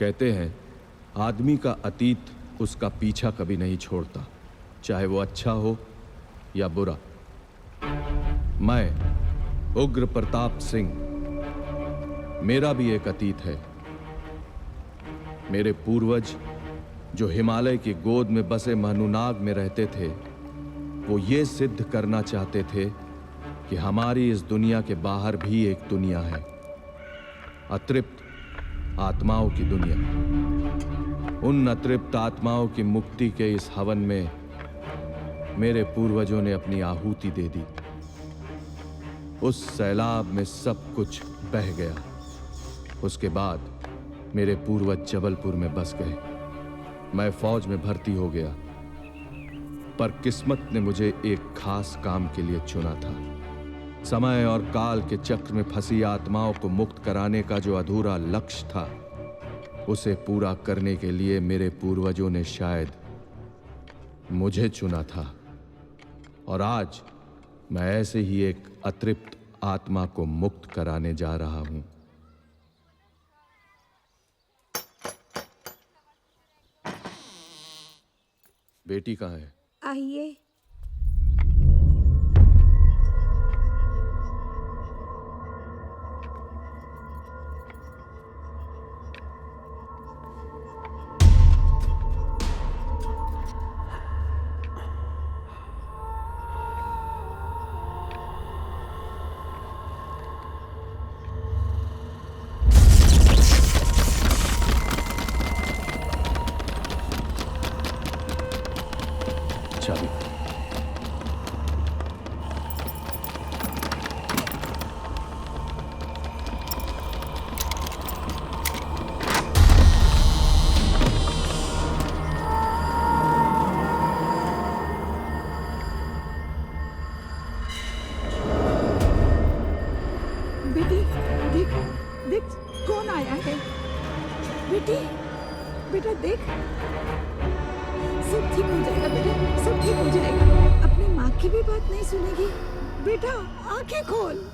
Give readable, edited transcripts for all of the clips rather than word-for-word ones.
कहते हैं आदमी का अतीत उसका पीछा कभी नहीं छोड़ता, चाहे वो अच्छा हो या बुरा। मैं उग्र प्रताप सिंह, मेरा भी एक अतीत है। मेरे पूर्वज जो हिमालय की गोद में बसे महनूनाग में रहते थे, वो ये सिद्ध करना चाहते थे कि हमारी इस दुनिया के बाहर भी एक दुनिया है, अतृप्त आत्माओं की दुनिया। उन अतृप्त आत्माओं की मुक्ति के इस हवन में मेरे पूर्वजों ने अपनी आहुति दे दी। उस सैलाब में सब कुछ बह गया। उसके बाद मेरे पूर्वज जबलपुर में बस गए। मैं फौज में भर्ती हो गया, पर किस्मत ने मुझे एक खास काम के लिए चुना था। समय और काल के चक्र में फंसी आत्माओं को मुक्त कराने का जो अधूरा लक्ष्य था, उसे पूरा करने के लिए मेरे पूर्वजों ने शायद मुझे चुना था। और आज मैं ऐसे ही एक अतृप्त आत्मा को मुक्त कराने जा रहा हूं। बेटी कहाँ है? आइए। चाबी। बेटी, देख देख कौन आया है। बेटी, बेटा देख, सब ठीक हो जाएगा बेटा, सब ठीक हो जाएगा। अपनी माँ की भी बात नहीं सुनेगी। बेटा आंखें खोल।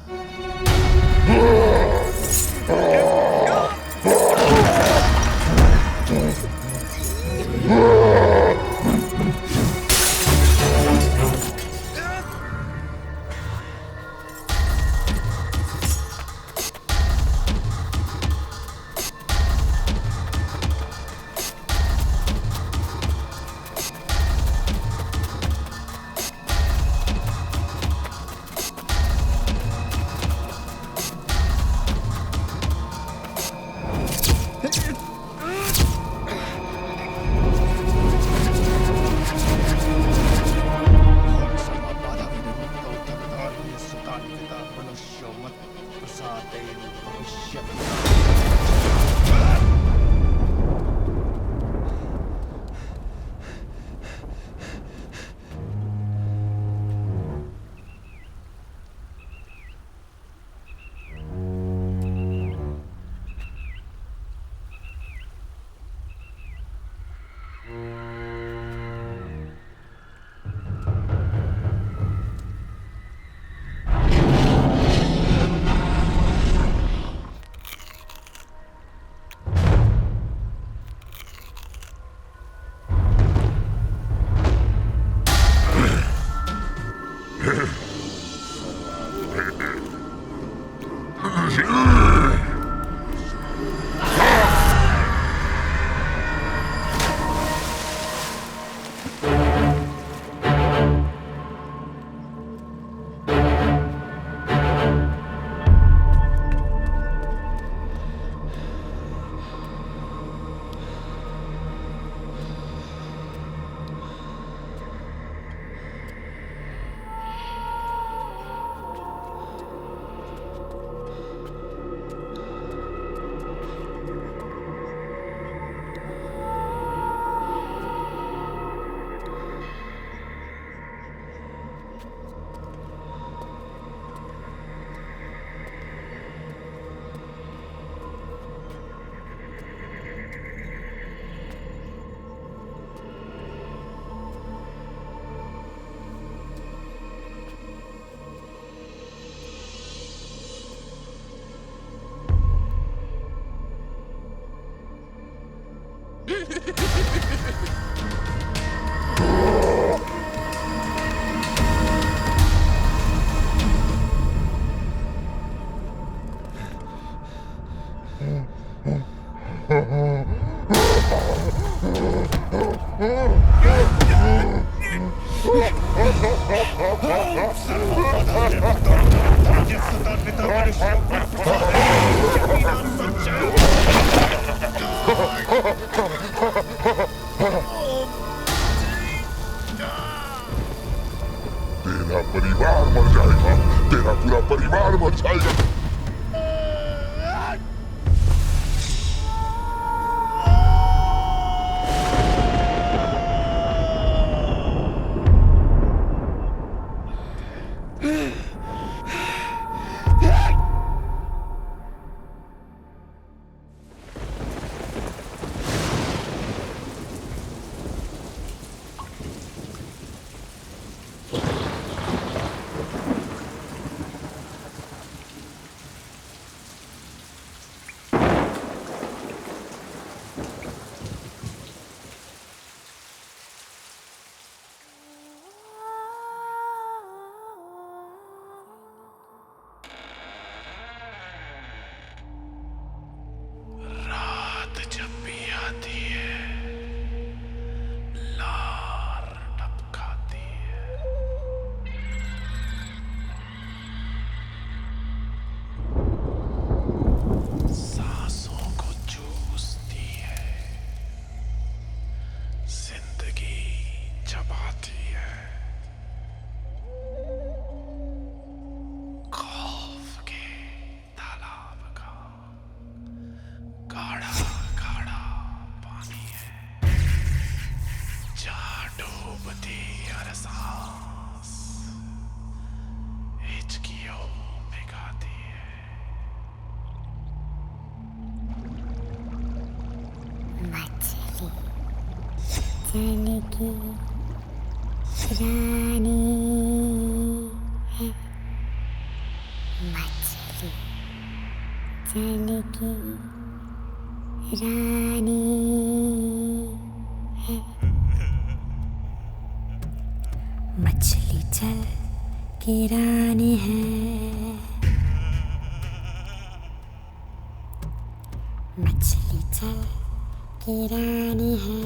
तेरा परिवार मर जाएगा, तेरा पूरा परिवार मर जाएगा। जल की रानी है मछली, जल की रानी है। मछली जल की रानी है, मछली जल की रानी है।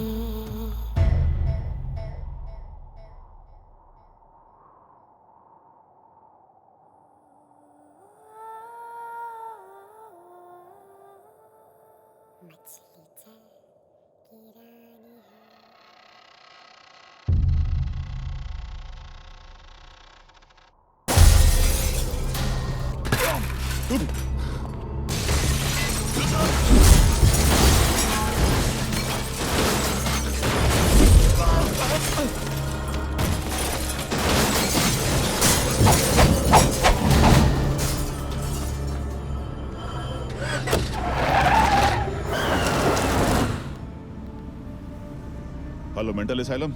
मछली जल की रानी है। Hello mental asylum.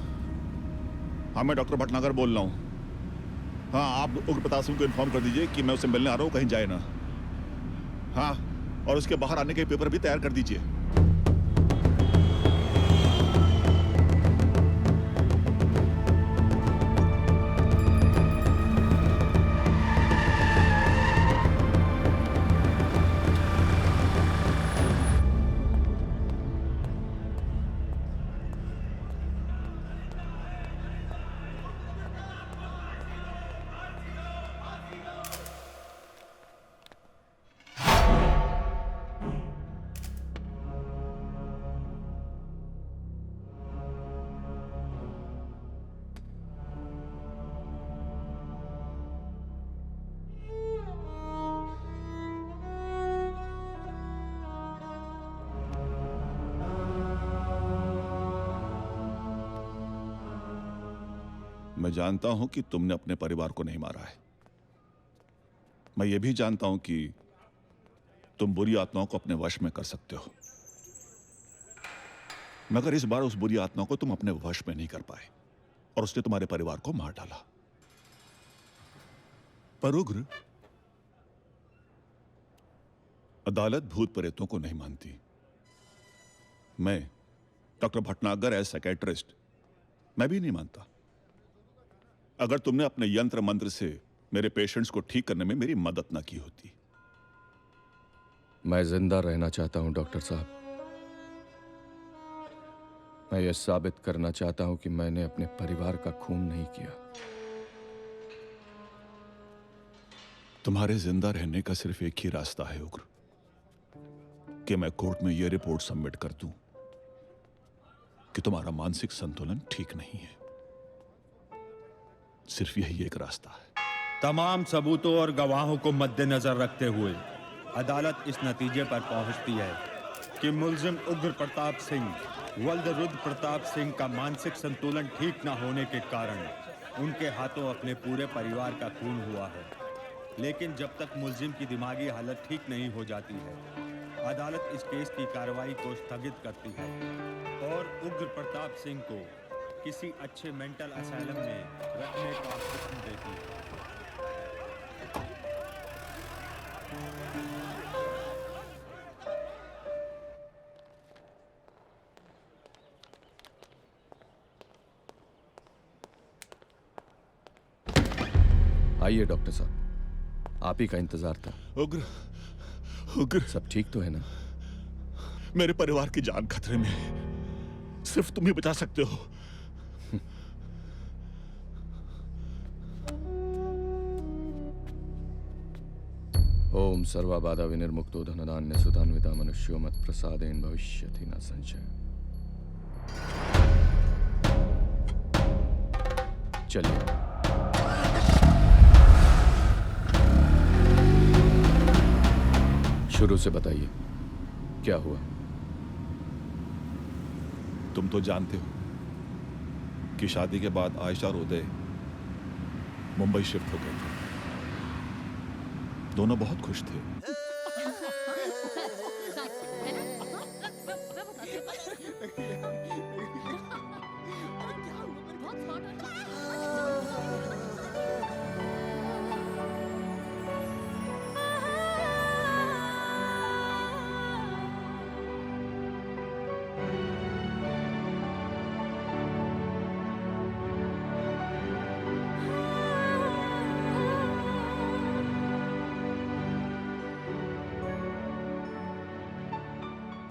हाँ, मैं डॉक्टर भटनागर बोल रहा हूँ। हाँ, आप उग्र प्रताप सिंह को इन्फॉर्म कर दीजिए कि मैं उससे मिलने आ रहा हूँ, कहीं जाए ना। हाँ, और उसके बाहर आने के पेपर भी तैयार कर दीजिए। मैं जानता हूं कि तुमने अपने परिवार को नहीं मारा है। मैं ये भी जानता हूं कि तुम बुरी आत्माओं को अपने वश में कर सकते हो, मगर इस बार उस बुरी आत्मा को तुम अपने वश में नहीं कर पाए और उसने तुम्हारे परिवार को मार डाला। पर उग्र, अदालत भूत प्रेतों को नहीं मानती। मैं डॉक्टर भटनागर एज साइकेट्रिस्ट, मैं भी नहीं मानता। अगर तुमने अपने यंत्र मंत्र से मेरे पेशेंट्स को ठीक करने में मेरी मदद ना की होती। मैं जिंदा रहना चाहता हूं डॉक्टर साहब। मैं ये साबित करना चाहता हूं कि मैंने अपने परिवार का खून नहीं किया। तुम्हारे जिंदा रहने का सिर्फ एक ही रास्ता है उग्र, कि मैं कोर्ट में यह रिपोर्ट सबमिट कर दूं कि तुम्हारा मानसिक संतुलन ठीक नहीं है। सिर्फ यही एक रास्ता है। तमाम सबूतों और गवाहों को मद्देनजर रखते हुए अदालत इस नतीजे पर पहुंचती है कि मुल्जिम उग्र प्रताप सिंह वल्द रुद्र प्रताप सिंह का मानसिक संतुलन ठीक न होने के कारण उनके हाथों अपने पूरे परिवार का खून हुआ है। लेकिन जब तक मुल्जिम की दिमागी हालत ठीक नहीं हो जाती है, अदालत इस केस की कार्रवाई को स्थगित करती है और उग्र प्रताप सिंह को किसी अच्छे मेंटल असाइलम में रखने का हुक्म देती है। आइए डॉक्टर साहब, आप ही का इंतजार था। उग्र, उग्र, सब ठीक तो है ना? मेरे परिवार की जान खतरे में है। सिर्फ तुम ही बचा सकते हो। ओम सर्वाबाधा विनिर्मुक्तो धनधान्य सुधान्विता मनुष्यो मत प्रसादेन भविष्यति न संशय। चलिए। शुरू से बताइए, क्या हुआ? तुम तो जानते हो कि शादी के बाद आयशा और उदय मुंबई शिफ्ट हो गए थे। दोनों बहुत खुश थे।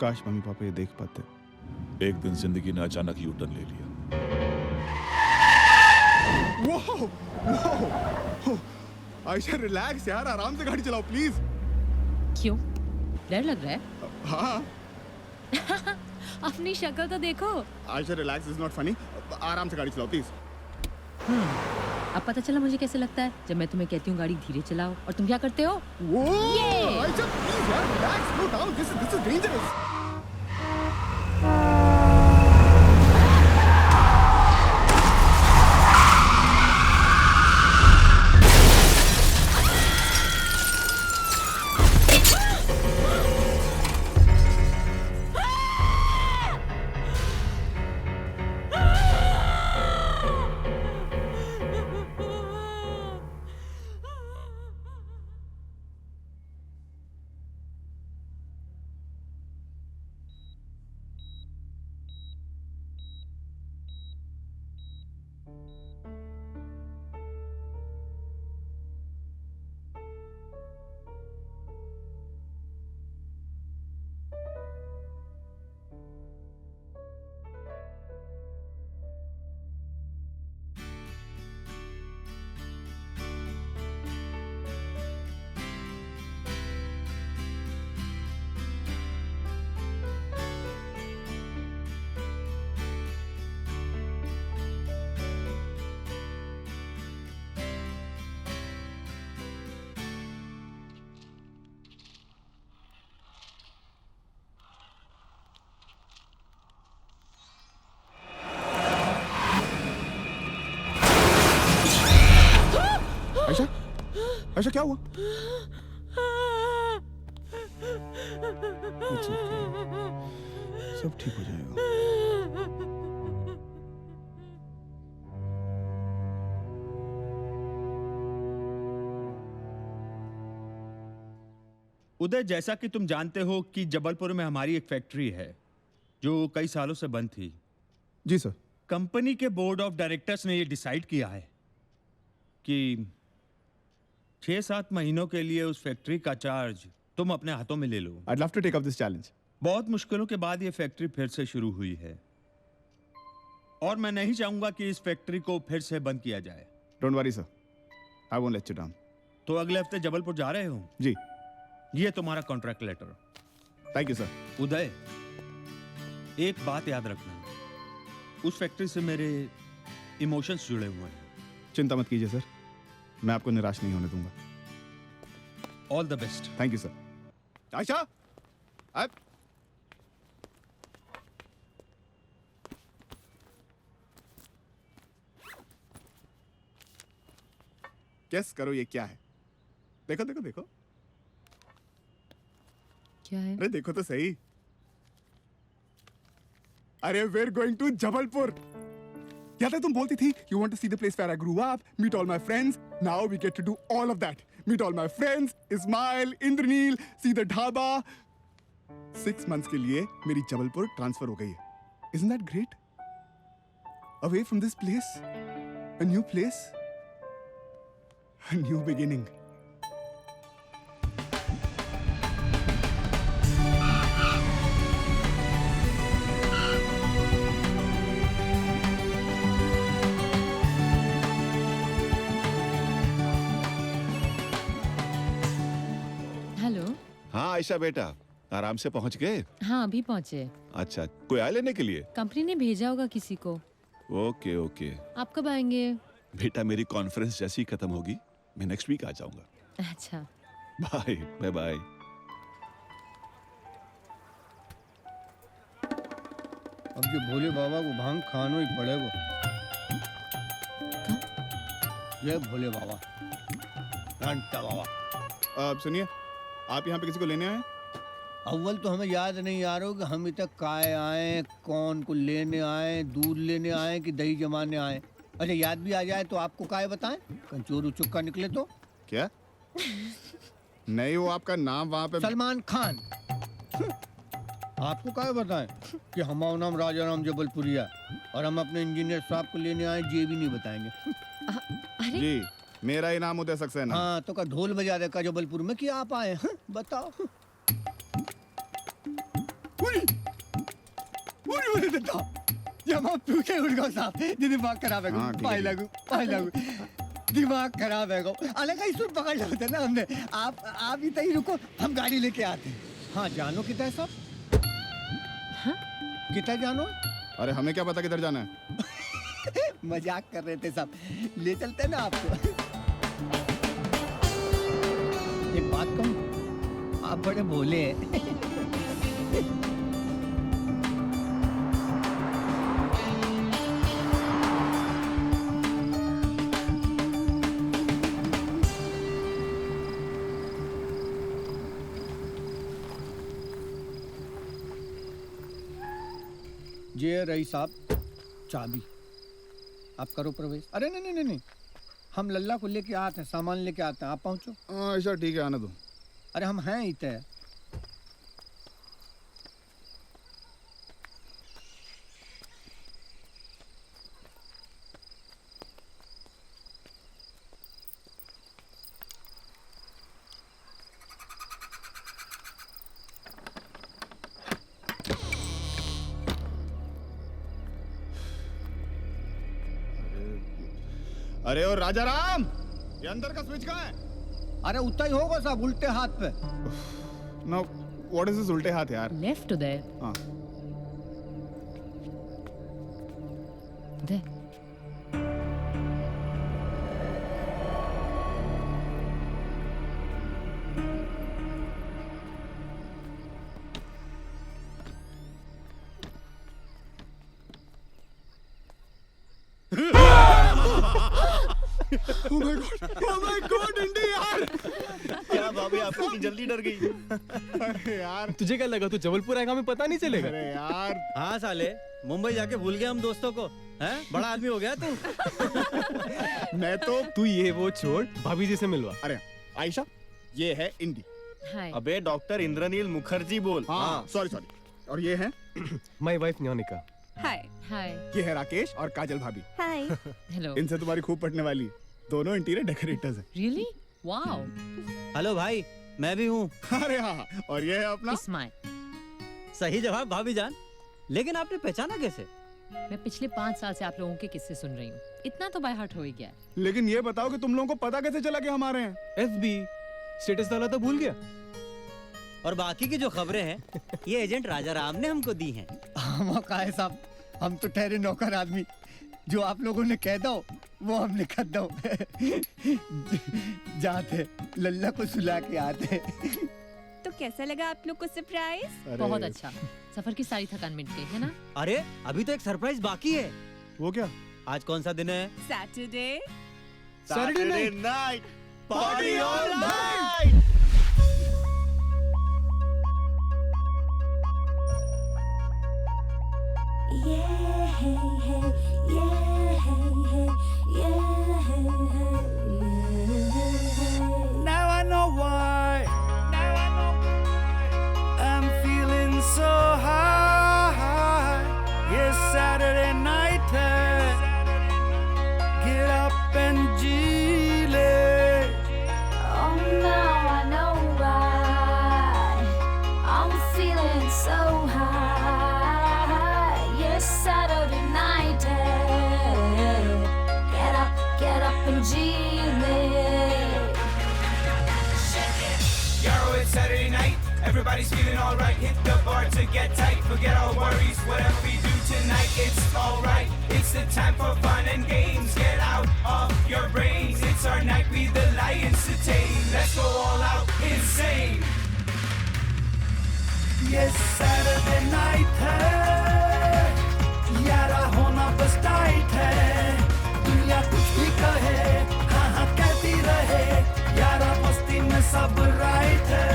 काश मम्मी पापा ये देख पाते। एक दिन जिंदगी ने अचानक यू टर्न ले लिया। आयशा रिलैक्स यार, आराम से गाड़ी चलाओ प्लीज। क्यों, डर लग रहा है? हाँ अपनी शक्ल तो देखो। Ayesha relax, is not funny. आराम से गाड़ी चलाओ प्लीज। अब पता चला मुझे कैसे लगता है जब मैं तुम्हें कहती हूँ गाड़ी धीरे चलाओ और तुम क्या करते हो? वो आयशा प्लीज यार, relax, slow down, this is dangerous. Ayesha, Ayesha क्या हुआ? It's okay. सब ठीक हो जाएगा। उदय, जैसा कि तुम जानते हो कि जबलपुर में हमारी एक फैक्ट्री है जो कई सालों से बंद थी। जी सर। कंपनी के बोर्ड ऑफ डायरेक्टर्स ने ये डिसाइड किया है कि 6-7 महीनों के लिए उस फैक्ट्री का चार्ज तुम अपने हाथों में ले लो। I'd love to take up this challenge. बहुत मुश्किलों के बाद ये फैक्ट्री फिर से शुरू हुई है और मैं नहीं चाहूंगा कि इस फैक्ट्री को फिर से बंद किया जाए। Don't worry sir. I won't let you down. तो अगले हफ्ते जबलपुर जा रहे हो? जी। ये तुम्हारा contract letter. Thank you sir. Uday, एक बात याद रखना, उस फैक्ट्री से मेरे इमोशंस जुड़े हुए हैं। चिंता मत कीजिए सर, मैं आपको निराश नहीं होने दूंगा। All the best. Thank you sir. Ayesha, अब गेस करो ये क्या है? देखो देखो देखो। क्या है? अरे देखो तो सही। अरे we're going to जबलपुर। याद है तुम बोलती थी you want to see the place where I grew up, meet all my friends. Now we get to do all of that. Meet all my friends, Ismail, Indranil, see the dhaba. 6 months के लिए मेरी Jabalpur transfer हो गई है। Isn't that great? Away from this place, a new place, a new beginning. Hello. हाँ आयशा बेटा, आराम से पहुंच गए? हाँ अभी पहुँचे। अच्छा, कोई आया लेने के लिए? कंपनी ने भेजा होगा किसी को। Okay okay. आप कब आएंगे? बेटा मेरी कॉन्फ्रेंस जैसी खत्म होगी मैं नेक्स्ट वीक आ जाऊंगा। अच्छा। Bye bye bye. अब जो भोले बाबा को भांग खानो ही पड़ेगा। जय भोले बाबा, घंटा बाबा। सुनिए, आप यहाँ पे किसी को लेने आए हैं? अव्वल तो हमें याद नहीं आ रहा कि हम इतने काय आए, कौन को लेने आए, दूध लेने आए कि दही जमाने आए। अच्छा याद भी आ जाए तो आपको काय बताएं, कहीं चोरू चुक्का निकले तो। क्या? नहीं, वो आपका नाम वहाँ पे सलमान खान। आपको काय बताएं कि हमारा नाम राजा राम जबलपुरिया और हम अपने इंजीनियर साहब को लेने आए, ये भी नहीं बताएंगे। अरे जी, मेरा ही नाम उदय सक्सेना। हाँ तो का ढोल बजा दे का जबलपुर में कि आप आए हैं, बताओ। दिमाग खराब है, हाँ, ठीक है, पाई लगू पाई लगू, दिमाग खराब है। अलग ही सुर पकड़ लेते ना हमने। आप इतना ही रुको, हम गाड़ी लेके आते हैं। हाँ जानो कितना है साहब? हाँ? कितना जानो? अरे हमें क्या पता किधर जाना है? मजाक कर रहे थे साहब, ले चलते ना आपको। एक बात कहूँ, आप बड़े भोले हैं। ये रही साहब चाबी, आप करो प्रवेश। अरे नहीं नहीं नहीं नहीं, हम लल्ला को लेके आते हैं, सामान लेके आते हैं, आप पहुंचो। ऐसा ठीक है, आने दो। अरे हम हैं ही तय। अरे और राजा राम, ये अंदर का स्विच कहाँ है? अरे उतना ही होगा साहब, उल्टे हाथ पे। नो, व्हाट इज दिस उल्टे हाथ यार? लेफ्ट उदय। हाँ। उदय। Oh my God, इंडी यार! क्या भाभी आपको इतनी जल्दी डर गई? अरे यार, तुझे क्या लगा तू जबलपुर आएगा हमें पता नहीं चलेगा? अरे यार, हाँ साले, मुंबई जाके भूल गया हम दोस्तों को, हैं? बड़ा आदमी हो गया तू। मैं तो तू ये वो छोड़, भाभी जी से मिलवा। अरे आयशा, ये है इंडी। हाय। अबे डॉक्टर इंद्रनील मुखर्जी बोल। हाँ, सॉरी सॉरी। और ये है माय वाइफ न्योनिका। हाय हाय। ये है राकेश और काजल भाभी। हाय। हेलो। इनसे तुम्हारी खूब पटने वाली। दोनों इंटीरियर डेकोरेटर्स हैं। रियली? वाओ। हेलो भाई, मैं भी हूँ। अरे हाँ, और ये है अपना इस्माइल। सही जवाब भाभी जान, लेकिन आपने पहचाना कैसे? मैं पिछले 5 साल से आप लोगों के किस्से सुन रही हूँ। इतना तो बाय हार्ट हो ही गया। लेकिन ये बताओ कि तुम लोगों को पता कैसे चला कि हमारे हैं? FB स्टेटस डाला तो भूल गया। और बाकी की जो खबरें हैं ये एजेंट राजा राम ने हमको दी हैं। हम का है साहब, हम तो ठहरे नौकर आदमी, जो आप लोगों ने कह दो वो हमने कर दो। जाते लल्ला को सुला के आते। तो कैसा लगा आप लोग को सरप्राइज? बहुत अच्छा, सफर की सारी थकान मिट गई है ना? अरे अभी तो एक सरप्राइज बाकी है। वो क्या? आज कौन सा दिन है? Saturday. Saturday night party all night. Now I know why. I'm feeling so high. Yes, Saturday night. Get up and Gile. Oh, now I know why I'm feeling so high. Yes, Saturday night. Get up and Gile. It's Saturday night, everybody's feeling alright. Hit the bar to get tight, forget all worries. Whatever we do tonight, it's alright. It's the time for fun and games. Get out of your brains. It's our night, we the lions to tame. Let's go all out, insane. Yes, Saturday night है, यारा होना बस tight है. दुनिया कुछ भी कहे, हाँ हाँ कहती रहे, यारा मस्ती में सब राइट है.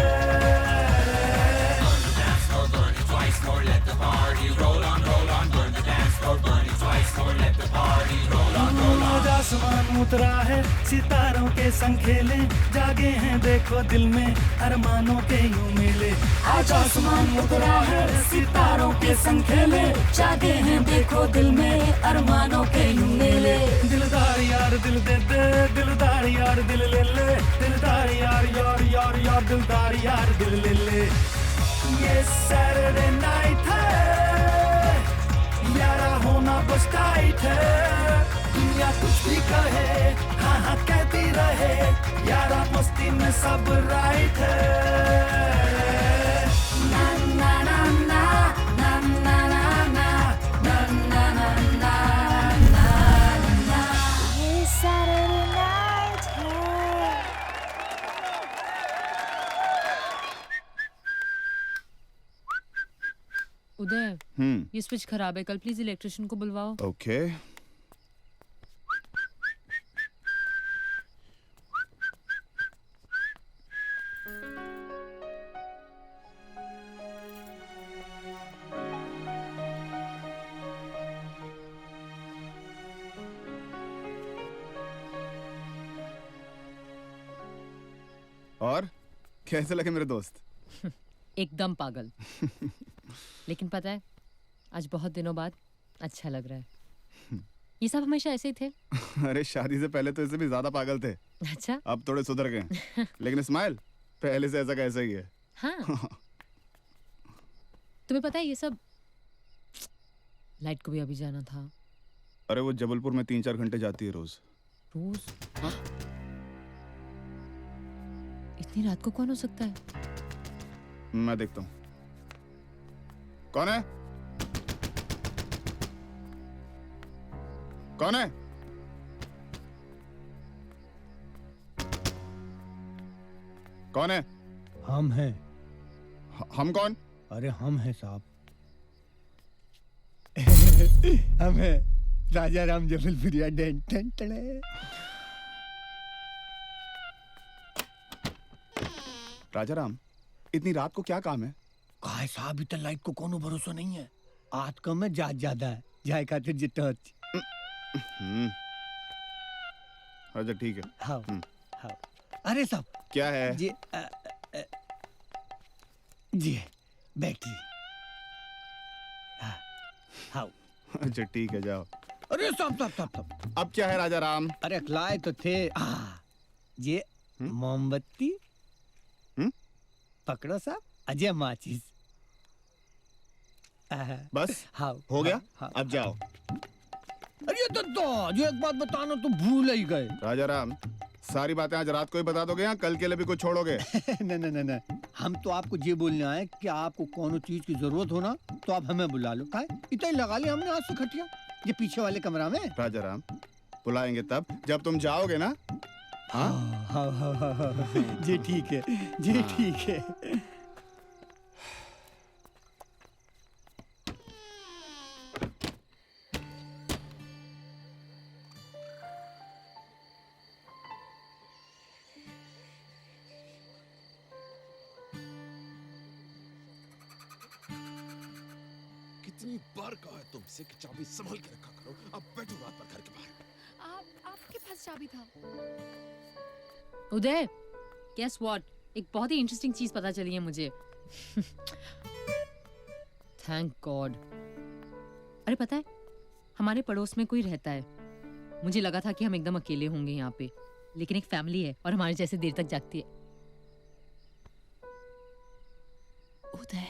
आज आसमान उतरा है, सितारों के संग खेले, जागे हैं देखो दिल में अरमानों के यूं मेले. आज आसमान उतरा है, सितारों के संग खेले, जागे हैं देखो दिल में अरमानों के यूं मेले. दिलदार यार दिल दे दे, दिलदार यार दिल ले ले, दिलदार यार यार यार यार दिलदार यार दिल ले ले. ये सैटरडे नाइट है, यारा होना बस टाइट है. दुनिया कुछ भी कहे, हाँ हाँ कहती रहे, यारा मस्ती में सब राइट है. ना ना ना ना ना ना ना ना ना ना ना ना. ये Saturday night है. उदय, ये स्विच खराब है, कल प्लीज इलेक्ट्रिशियन को बुलवाओ. ओके. और कैसे लगे मेरे दोस्त? एकदम पागल. लेकिन पता है, आज बहुत दिनों बाद अच्छा लग रहा है. ये सब हमेशा ऐसे ही थे. अरे शादी से पहले तो इससे भी ज्यादा पागल थे. अच्छा. अब थोड़े सुधर गए. लेकिन इस्माइल पहले से ऐसा कैसा ही है. हाँ. तुम्हें पता है ये सब, लाइट को भी अभी जाना था. अरे वो जबलपुर में 3-4 घंटे जाती है रोज. रोज? हाँ? इतनी रात को कौन हो सकता है? मैं देखता हूँ. कौन है? कौन है? कौन है? हम हैं. हम कौन? अरे हम हैं साहब. हम हैं राजा राम जबलपुरिया. डेन टेन टड़े. राजा राम, इतनी रात को क्या काम है? काय साहब, इतना लाइट को कोनो भरोसा नहीं है. आज कम है, जात ज्यादा है. जाए खातिर जितना. अच्छा ठीक है. हाँ हाँ. अरे साहब क्या है? जी जी बैटरी. हाँ हाँ. अच्छा ठीक है, जाओ. अरे साहब साहब साहब साहब. अब क्या है राजा राम? अरे लाए तो थे. ये मोमबत्ती पकड़ो साहब. अजय माचिस. बस हाँ हो गया. हाँ, अब जाओ. अरे तो जो एक बात बताना तो भूल ही गए। राजा राम, सारी बातें आज रात को ही बता दोगे या कल के लिए भी कुछ छोड़ोगे? नहीं, हम तो आपको ये बोलने आए कि आपको कोनो चीज की जरूरत हो ना तो आप हमें बुला लो। काय इतना ही लगा लिया हमने आज से खटिया ये पीछे वाले कमरा में। राजा राम, बुलाएंगे तब जब तुम जाओगे ना। हाँ, जी ठीक है, जी ठीक है। कितनी बार कहा है तुमसे कि चाबी संभल के रखा करो। अब बैठो रात भर घर के बाहर। आपके पास चाबी था। उदय, guess what? एक बहुत ही इंटरेस्टिंग चीज पता चली है मुझे। Thank God. अरे पता है, हमारे पड़ोस में कोई रहता है। मुझे लगा था कि हम एकदम अकेले होंगे यहाँ पे, लेकिन एक फैमिली है और हमारे जैसे देर तक जागती है। उदय,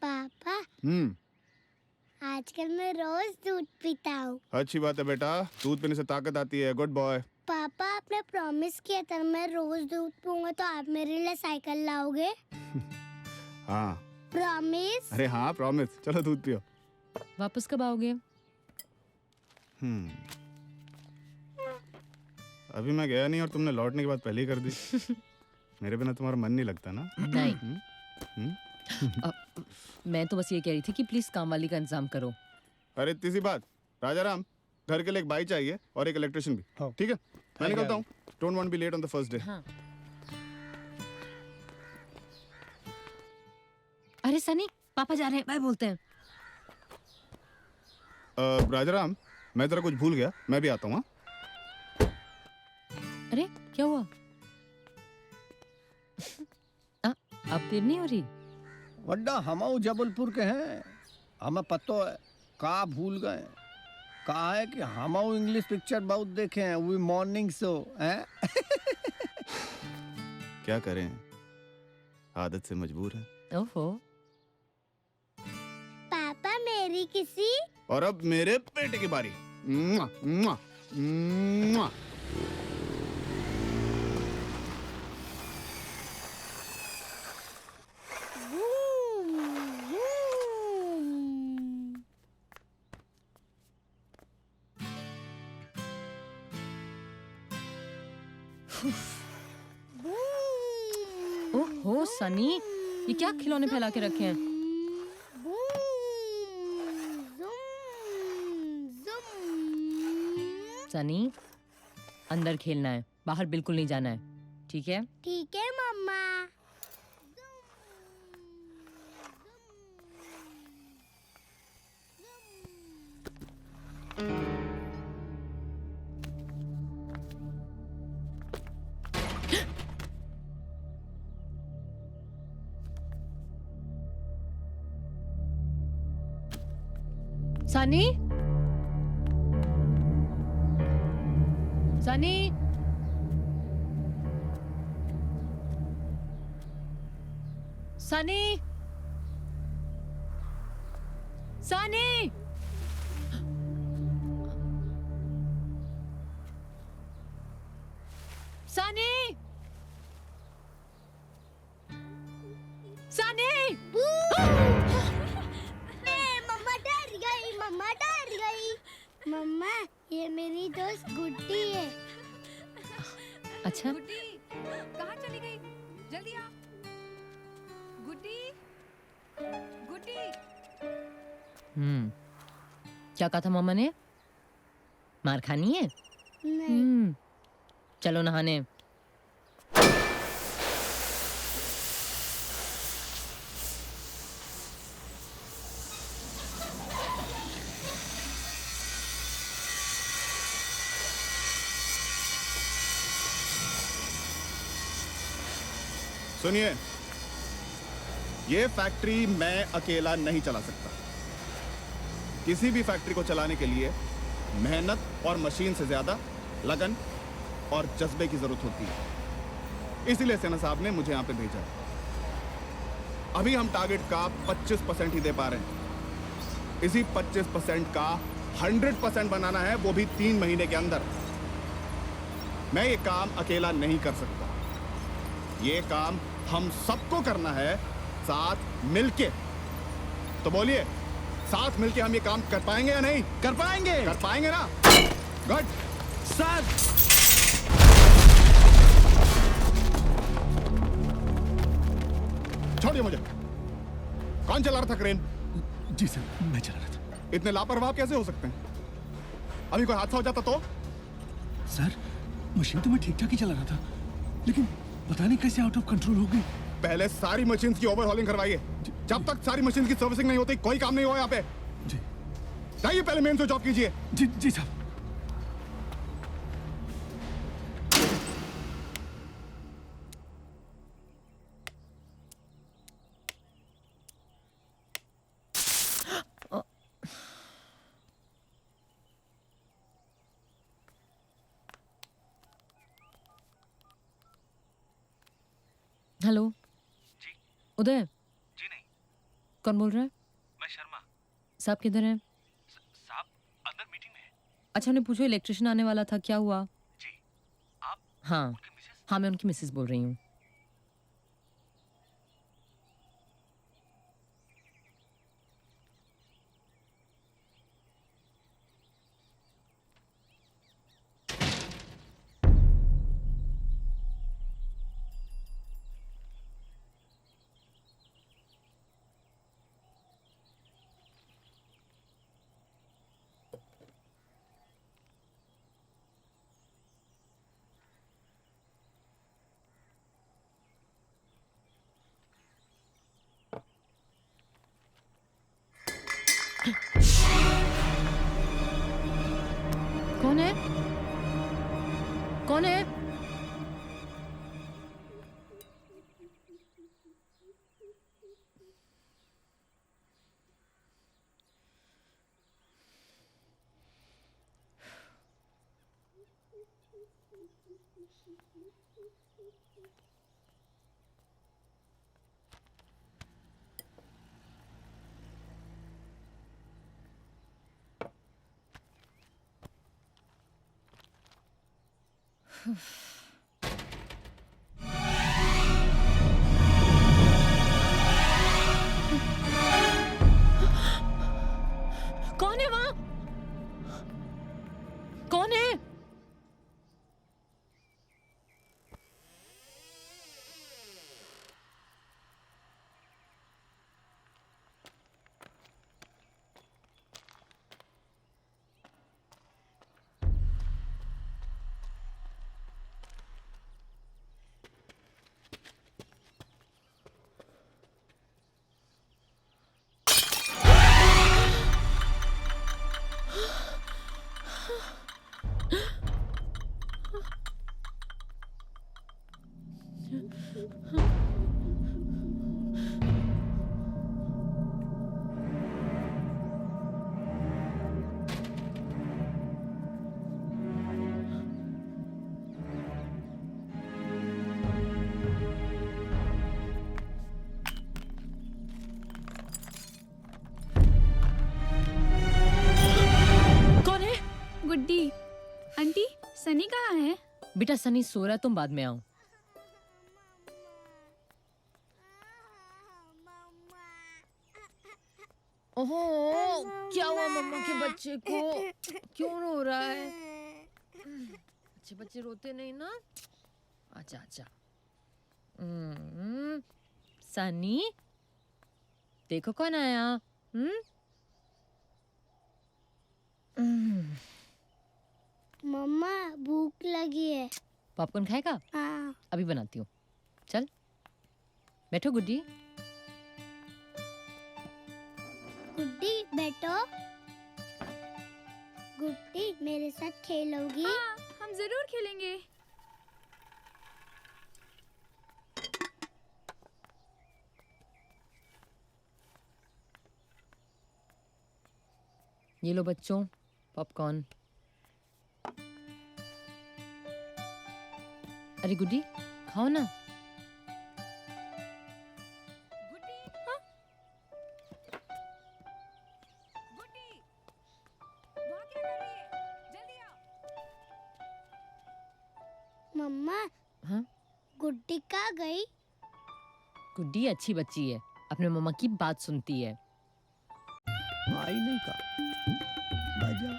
पापा, आजकल मैं रोज दूध पीता हूँ। अच्छी बात है बेटा, दूध पीने से ताकत आती है। Good boy. पापा, आपने प्रॉमिस किया था मैं रोज दूध पीऊंगा तो आप मेरे लिए साइकिल लाओगे। हाँ प्रॉमिस। अरे हाँ प्रॉमिस। चलो दूध पियो। वापस कब आओगे? अभी मैं गया नहीं और तुमने लौटने की बात पहले ही कर दी। मेरे बिना तुम्हारा मन नहीं लगता ना? नहीं। मैं तो बस ये कह रही थी कि प्लीज काम वाली का इंतजाम करो। अरे इतनी सी बात। राजा राम, घर के लिए एक बाई चाहिए और एक इलेक्ट्रिशियन भी। ठीक है, मैं निकलता हूँ। Don't want be late on the first day. हाँ। अरे सनी, पापा जा रहे हैं, बाय बोलते हैं। राजा राम, मैं तेरा कुछ भूल गया, मैं भी आता हूँ। अरे क्या हुआ? अब देर नहीं हो रही? वड्डा हम जबलपुर के हैं, हमें पतो है। का भूल गए? कहा है कि हम इंग्लिश पिक्चर बहुत देखे हैं, वो मॉर्निंग शो हैं। क्या करें, आदत से मजबूर है। ओहो। पापा, मेरी किसी। और अब मेरे बेटे की बारी। मुआ, मुआ, मुआ। ओहो सनी, ये क्या खिलौने फैला के रखे हैं? सनी, अंदर खेलना है, बाहर बिल्कुल नहीं जाना है, ठीक है? ठीक है मम्मा। सनी, सनी, सनी, सनी, सनी, सनी। मम्मा डर गई, मम्मा डर गई। मम्मा, ये मेरी दोस्त गुड्डी है। अच्छा, गुड्डी कहाँ चली गई? जल्दी आ। गुड्डी, गुड्डी। क्या कहा था मम्मा ने? मार खानी है? नहीं। चलो नहाने। सुनिए, ये फैक्ट्री मैं अकेला नहीं चला सकता। किसी भी फैक्ट्री को चलाने के लिए मेहनत और मशीन से ज्यादा लगन और जज्बे की जरूरत होती है। इसीलिए सेना साहब ने मुझे यहाँ पे भेजा है। अभी हम टारगेट का 25% ही दे पा रहे हैं। इसी 25% का 100% बनाना है, वो भी 3 महीने के अंदर। मैं ये काम अकेला नहीं कर सकता। ये काम हम सबको करना है, साथ मिलके। तो बोलिए, साथ मिलके हम ये काम कर पाएंगे या नहीं? कर पाएंगे। कर पाएंगे ना? Good sir. छोड़िए मुझे। कौन चला रहा था क्रेन? जी सर, मैं चला रहा था। इतने लापरवाह कैसे हो सकते हैं? अभी कोई हादसा हो जाता तो? सर, मशीन तो मैं ठीक ठाक ही चला रहा था, लेकिन पता नहीं कैसे आउट ऑफ कंट्रोल हो गई। पहले सारी मशीन की ओवरहॉलिंग करवाइए। जब तक सारी मशीन की सर्विसिंग नहीं होती कोई काम नहीं हुआ यहाँ पे। जी। जाइए पहले मेन स्विच ऑफ कीजिए। जी जी साहब। हेलो जी। उदय जी नहीं। कौन बोल रहा है? मैं शर्मा। साहब किधर हैं? साहब अंदर मीटिंग में है। अच्छा, उन्हें पूछो इलेक्ट्रिशियन आने वाला था, क्या हुआ? जी। आप हाँ हाँ, मैं उनकी मिसेस बोल रही हूँ। कौन है? कौन है? कौन है वहां? कौन है? गुड्डी, आंटी सनी कहाँ है? बेटा सनी सो रहा है, तुम बाद में आओ। ओहो, क्या हुआ मम्मा के बच्चे को? क्यों रो रहा है? अच्छे बच्चे रोते नहीं ना। अच्छा अच्छा। सनी, देखो कौन आया। मम्मा भूख लगी है। पॉपकॉर्न खाएगा? हाँ। अभी बनाती हूँ, चल बैठो गुड्डी। गुड्डी बैठो। गुड्डी मेरे साथ खेलोगी? हाँ, हम जरूर खेलेंगे। ये लो बच्चों, पॉपकॉर्न। अरे गुड्डी, खाओ ना। मम्मा, हाँ? गुड्डी कहाँ गई? गुड्डी अच्छी बच्ची है, अपने मम्मा की बात सुनती है। आई नहीं का बाजा,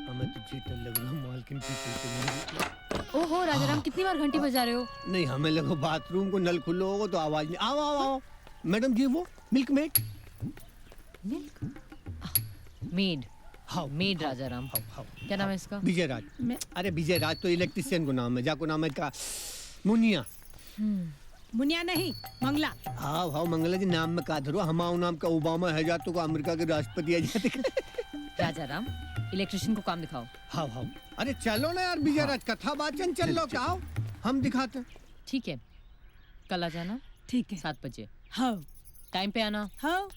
हमें तो चीटर लग रहा, मालकिन पीछे से नहीं। ओहो राजाराम, कितनी बार घंटी बजा रहे हो? नहीं, हमें लगा बाथरूम को नल खुला होगा तो आवाज नहीं। आओ आओ आओ मैडम जी, वो मिल्क मेड। मेड? हाँ मेड राजाराम। क्या नाम है इसका? विजय राज। अरे विजय राज तो इलेक्ट्रिशियन को नाम है, जाको नाम है का मुनिया। मुनिया नहीं, मंगला। हाँ हाँ, मंगला जी नाम में का धरो, हमारा नाम का ओबामा है जातो को अमेरिका के राष्ट्रपति है जाते। राजाराम, इलेक्ट्रिशियन को काम दिखाओ। हाँ हाँ, अरे चलो ना यार विजय राज, कथा वाचन चल लो, क्या आओ हम दिखाते हैं। ठीक है, कल आ जाना। ठीक है, 7 बजे। हाँ। टाइम पे आना। हाँ।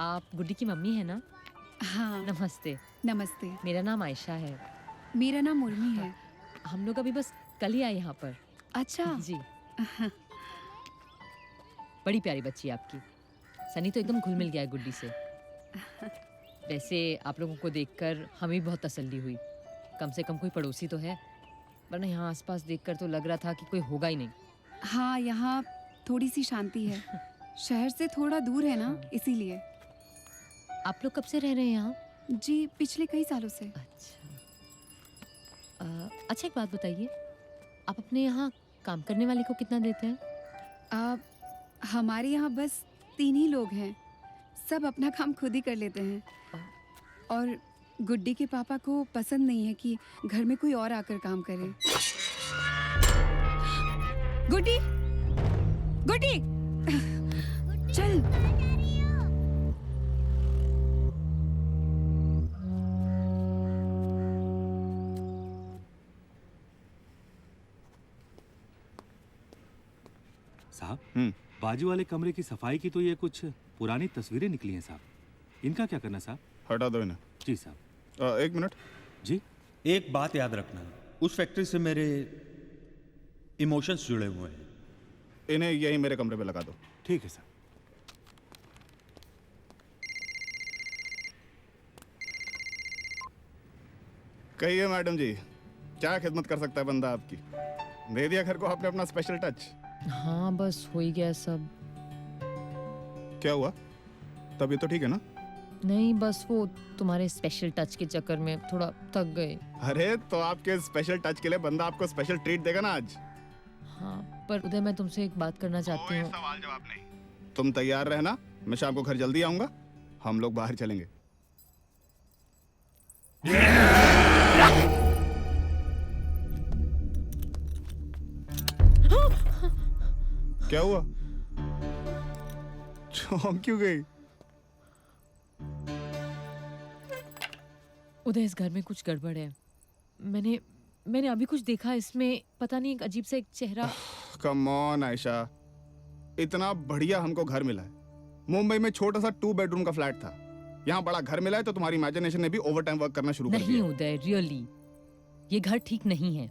आप गुड्डी की मम्मी है ना? हाँ। नमस्ते। नमस्ते। मेरा नाम आयशा है। मेरा नाम उर्मी है। हम लोग अभी बस कल ही आए यहाँ पर। अच्छा जी। बड़ी प्यारी बच्ची है आपकी। सनी तो एकदम घुल मिल गया है गुड्डी से। वैसे आप लोगों को देखकर हमें भी बहुत तसल्ली हुई, कम से कम कोई पड़ोसी तो है, वरना यहाँ आसपास देखकर तो लग रहा था कि कोई होगा ही नहीं। हाँ, यहाँ थोड़ी सी शांति है। शहर से थोड़ा दूर है ना, इसीलिए। आप लोग कब से रह रहे हैं यहाँ? जी पिछले कई सालों से। अच्छा एक बात बताइए, आप अपने यहाँ काम करने वाले को कितना देते हैं? हमारे यहाँ बस 3 ही लोग हैं, सब अपना काम खुद ही कर लेते हैं। और गुड्डी के पापा को पसंद नहीं है कि घर में कोई और आकर काम करे। गुड्डी, गुड्डी, चल। साहब, बाजू वाले कमरे की सफाई की तो ये कुछ पुरानी तस्वीरें निकली हैं साहब, इनका क्या करना साहब? हटा दो इन्हें। जी साहब। 1 मिनट। जी, एक बात याद रखना, उस फैक्ट्री से मेरे इमोशंस जुड़े हुए हैं। इन्हें यही मेरे कमरे पे लगा दो। ठीक है साहब। कहिए मैडम जी, क्या खिदमत कर सकता है बंदा आपकी? दे दिया घर को आपने अपना स्पेशल टच? हाँ बस हो ही गया सब। क्या हुआ? तबीयत तो ठीक है ना? नहीं, बस वो तुम्हारे स्पेशल टच के चक्कर में थोड़ा थक गए। अरे तो आपके स्पेशल टच के लिए बंदा आपको स्पेशल ट्रीट देगा ना आज। हाँ पर उदय, मैं तुमसे एक बात करना चाहती हूँ। सवाल जवाब नहीं। तुम तैयार रहना, मैं शाम को घर जल्दी आऊंगा, हम लोग बाहर चलेंगे। क्या हुआ? चौंक क्यों गई? उदय, इस घर में कुछ गड़बड़ है। मैंने अभी कुछ देखा, इसमें पता नहीं एक अजीब सा एक चेहरा। कम ऑन आयशा, इतना बढ़िया हमको घर मिला है। मुंबई में छोटा सा 2 बेडरूम का फ्लैट था, यहाँ बड़ा घर मिला है तो तुम्हारी इमेजिनेशन ने भी ओवर टाइम वर्क करना शुरू कर दिया। नहीं उदय, रियली ये घर ठीक नहीं है।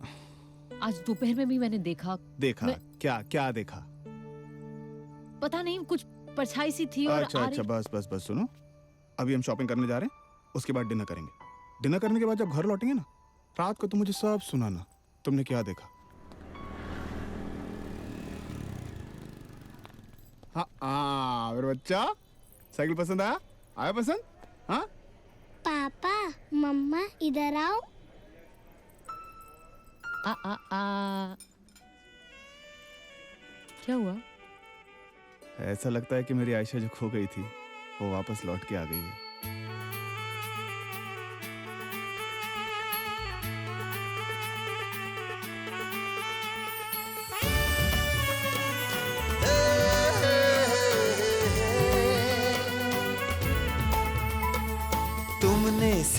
आज दोपहर में भी मैंने देखा। क्या देखा? पता नहीं, कुछ परछाई सी थी। और अच्छा बस सुनो, अभी हम शॉपिंग करने जा रहे हैं, उसके बाद डिनर करेंगे। डिनर करने के बाद जब घर लौटेंगे ना, रात को तुम मुझे सब सुनाना तुमने क्या देखा। हाँ मेरे बच्चा, साइकिल पसंद आया पसंद? हाँ पापा मम्मा इधर आओ। क्या हुआ? ऐसा लगता है कि मेरी आयशा जो खो गई थी वो वापस लौट के आ गई है।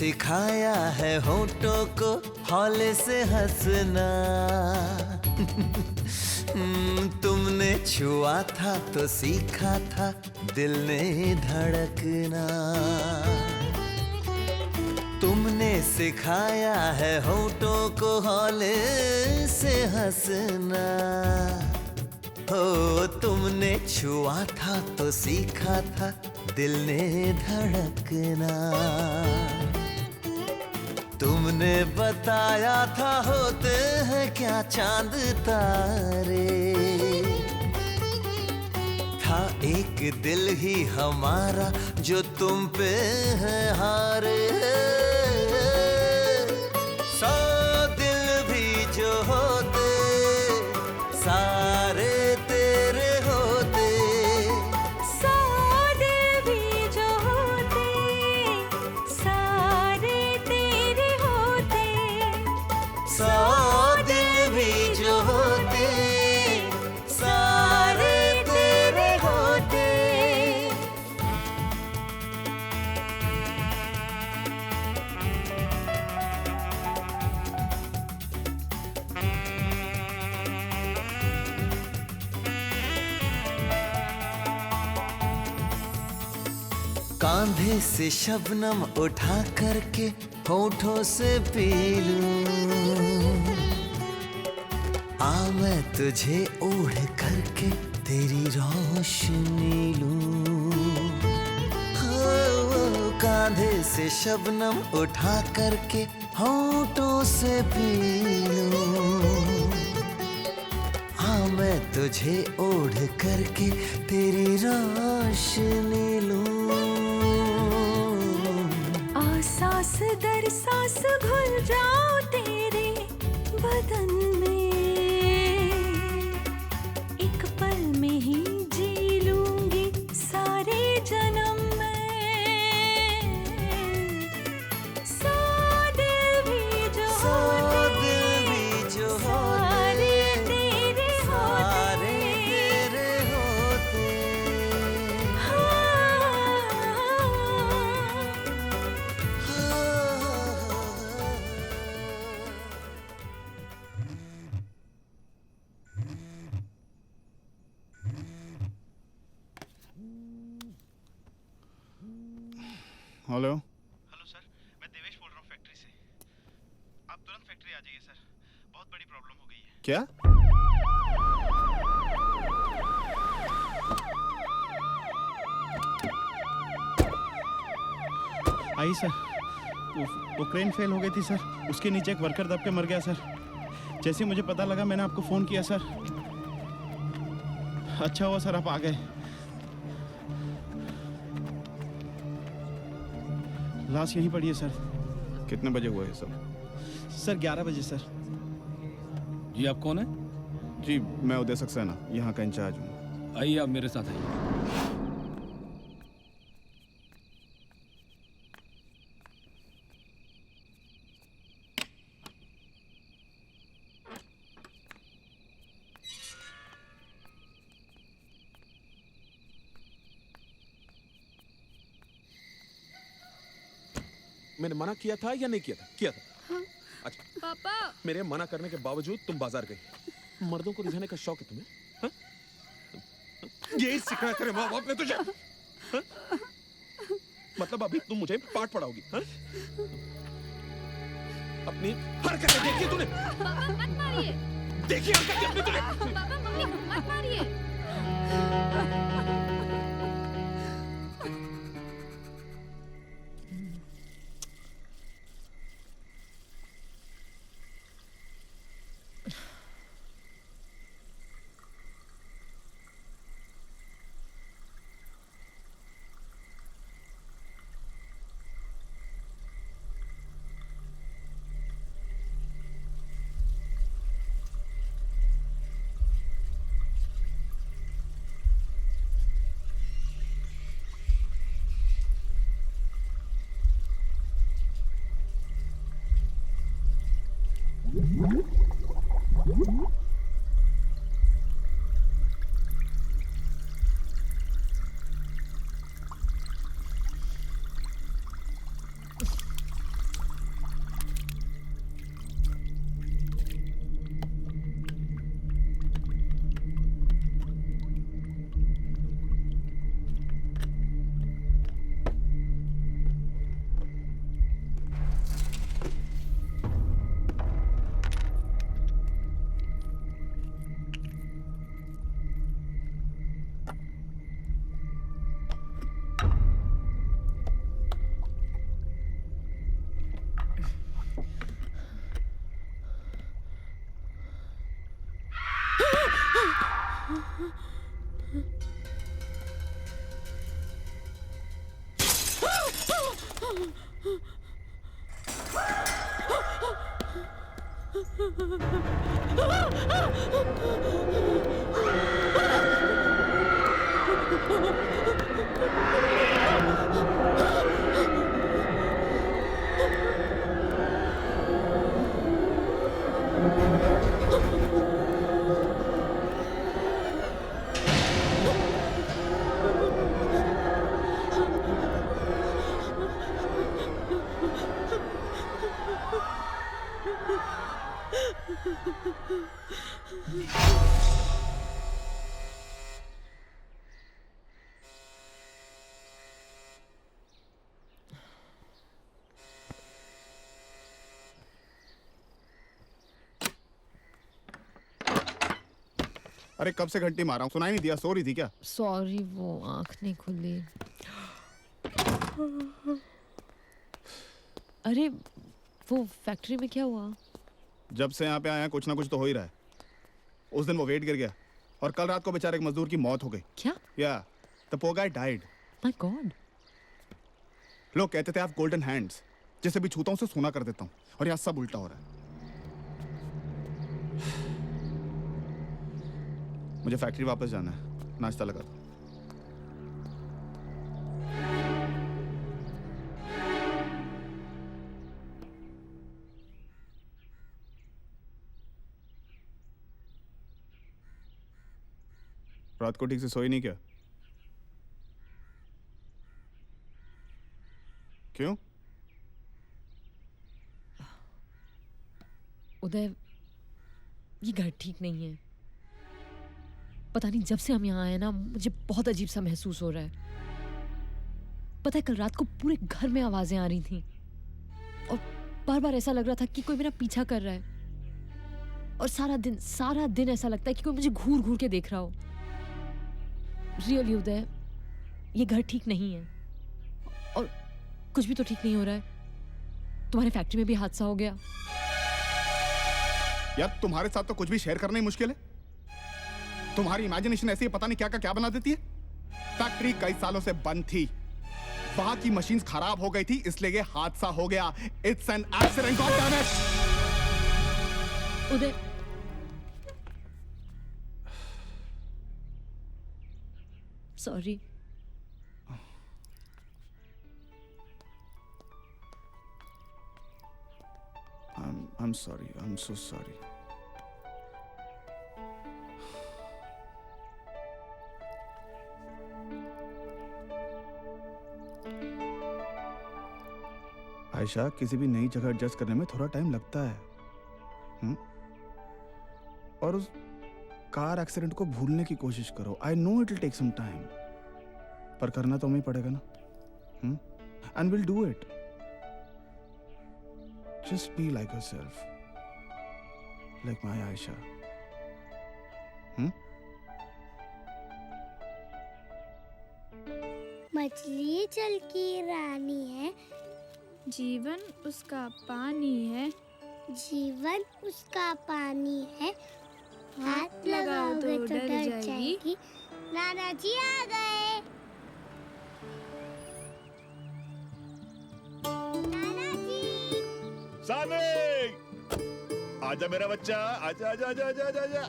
सिखाया है होठों को हौले से हंसना। तुमने छुआ था तो सीखा था दिल ने धड़कना। तुमने सिखाया है होठों को हौले से हंसना। हो तुमने छुआ था तो सीखा था दिल ने धड़कना। तुमने बताया था होते हैं क्या चांद तारे। था एक दिल ही हमारा जो तुम पे है हारे। सौ दिल भी जो होते सारे तेरे होते। सौ दिल भी जो होते सारे तेरे होते। सौ दिल भी जो होते सारे तेरे होते। कांधे से शबनम उठा करके होठों से पी लूं। आ मैं तुझे ओढ़ करके तेरी रोशनी लूं। हो कांधे से शबनम उठा करके होठों से पी लूं। आ मैं तुझे ओढ़ करके तेरी रोशनी लूं। सांस दर सांस घुल जाओ तेरे बदन में। एक पल में ही जी लूंगी सारे जन्म में। सौ दिल भी जो होते सारे तेरे होते। हेलो। हेलो सर, मैं देवेश बोल रहा हूँ फैक्ट्री से। आप तुरंत फैक्ट्री आ जाइए सर, बहुत बड़ी प्रॉब्लम हो गई है। क्या? आई सर, वो क्रेन फेल हो गई थी सर, उसके नीचे एक वर्कर दब के मर गया सर। जैसे मुझे पता लगा मैंने आपको फोन किया सर। अच्छा हुआ सर आप आ गए। लाश यहीं पड़ी है सर। कितने बजे हुआ है सब? सर 11 बजे सर। जी आप कौन है? जी मैं उदय सक्सेना, यहाँ का इंचार्ज हूँ। आइए आप मेरे साथ आइए। मैंने मना किया था या नहीं किया था? किया था। हाँ। अच्छा पापा मेरे मना करने के बावजूद तुम बाजार गई। मर्दों को रिझाने का शौक है तुम्हें? हाँ? यही सिखाया तेरे माँ बाप ने तुझे? हाँ? मतलब अभी तुम मुझे पाठ पढ़ाओगी? हाँ? अपनी हरकतें देखी तूने? पापा मत मारिए। देखी हरकतें अपनी तूने? पापा मम्मी को मत मारिए। अरे कब से घंटी मारा हूँ, सुनाई नहीं दिया? सो रही थी क्या? सॉरी, वो आंख नहीं खुली। अरे वो फैक्ट्री में क्या हुआ? जब से यहाँ पे आया कुछ ना कुछ तो हो ही रहा है। उस दिन वो वेट गिर गया और कल रात को बेचारे एक मजदूर की मौत हो गई। क्या? या the poor guy died. My god. लोग कहते थे आप गोल्डन हैंड्स, जिसे भी छूता हूँ उसे सोना कर देता हूँ, और यहाँ सब उल्टा हो रहा है। मुझे फैक्ट्री वापस जाना है, नाश्ता लगा दो। रात को ठीक से सोई नहीं क्या? क्यों? उदय, ये घर ठीक नहीं है। पता नहीं, जब से हम यहाँ आए ना, मुझे बहुत अजीब सा महसूस हो रहा है। पता है, कल रात को पूरे घर में आवाजें आ रही थीं और बार बार ऐसा लग रहा था कि कोई मेरा पीछा कर रहा है, और सारा दिन ऐसा लगता है कि कोई मुझे घूर घूर के देख रहा हो। रियली उदय, ये घर ठीक नहीं है, और कुछ भी तो ठीक नहीं हो रहा है। तुम्हारे फैक्ट्री में भी हादसा हो गया। यार तुम्हारे साथ तो कुछ भी शेयर करना ही मुश्किल है। तुम्हारी इमेजिनेशन ऐसी है, पता नहीं क्या का क्या बना देती है। फैक्ट्री कई सालों से बंद थी, वहां की मशीन्स खराब हो गई थी, इसलिए ये हादसा हो गया। It's an accident, god damn it. Uday, sorry. I'm sorry. I'm so sorry. Ayesha, किसी भी नई जगह एडजस्ट करने में थोड़ा टाइम लगता है। और उस कार एक्सीडेंट को भूलने की कोशिश करो। I know it will take some time, पर करना तो हमें पड़ेगा ना। And will do it. Just be like yourself, like my Aisha. मछली जल की रानी है, जीवन उसका पानी है, जीवन उसका पानी है। हाथ लगाओ लगाओगे तो तो डर डर जाएगी। नाना जी आ गए। नाना जी। साले, आजा मेरा बच्चा, आजा आजा आजा आजा आजा आजा।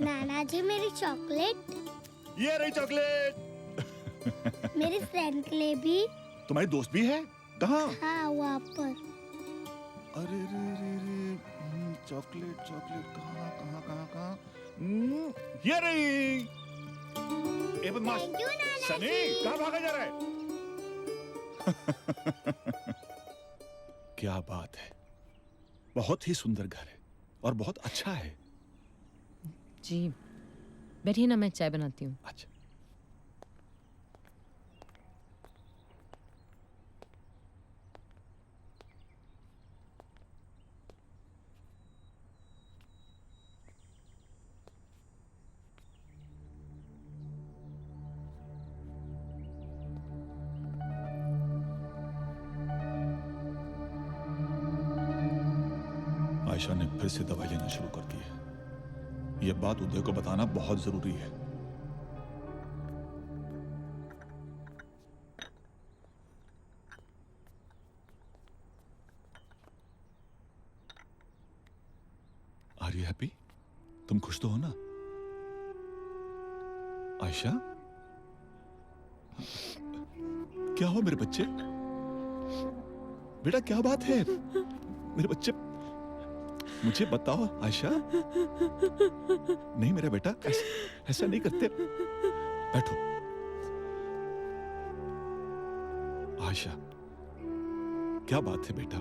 नाना जी, मेरी चॉकलेट। ये रही चॉकलेट। मेरे फ्रेंड के लिए भी। तुम्हारी दोस्त भी है? कहाँ? हाँ, वहाँ पर। अरे रे रे रे, चॉकलेट चॉकलेट कहाँ कहाँ कहाँ कहाँ? ये रही। ए बदमाश, सनी, कहाँ भागा जा रहा है? क्या बात है, बहुत ही सुंदर घर है और बहुत अच्छा है। जी बैठिए ना, मैं चाय बनाती हूँ। अच्छा। आयशा ने फिर से दवाई लेना शुरू कर दी है। यह बात उदय को बताना बहुत जरूरी है। Are you happy? तुम खुश तो हो ना आयशा? क्या हो मेरे बच्चे? बेटा क्या बात है मेरे बच्चे? मुझे बताओ आयशा। नहीं मेरा बेटा ऐसा नहीं करते। बैठो आयशा, क्या बात है बेटा?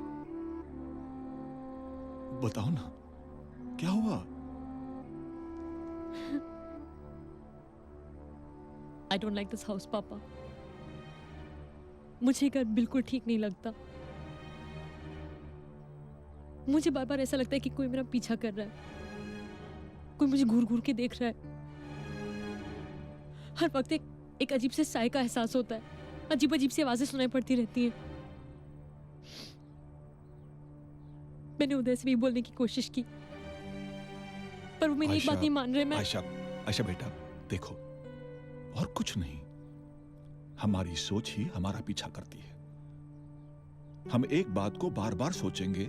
बताओ ना क्या हुआ? I don't like this house, पापा। मुझे घर बिल्कुल ठीक नहीं लगता। मुझे बार बार ऐसा लगता है कि कोई मेरा पीछा कर रहा है, कोई मुझे घूर घूर के देख रहा है। हर वक्त एक अजीब से साए का एहसास होता है, अजीब अजीब सी आवाजें सुनाई पड़ती रहती हैं। मैंने उदय से भी बोलने की कोशिश की, पर वो मेरी एक बात नहीं मान रहे। आयशा बेटा देखो, और कुछ नहीं, हमारी सोच ही हमारा पीछा करती है। हम एक बात को बार बार सोचेंगे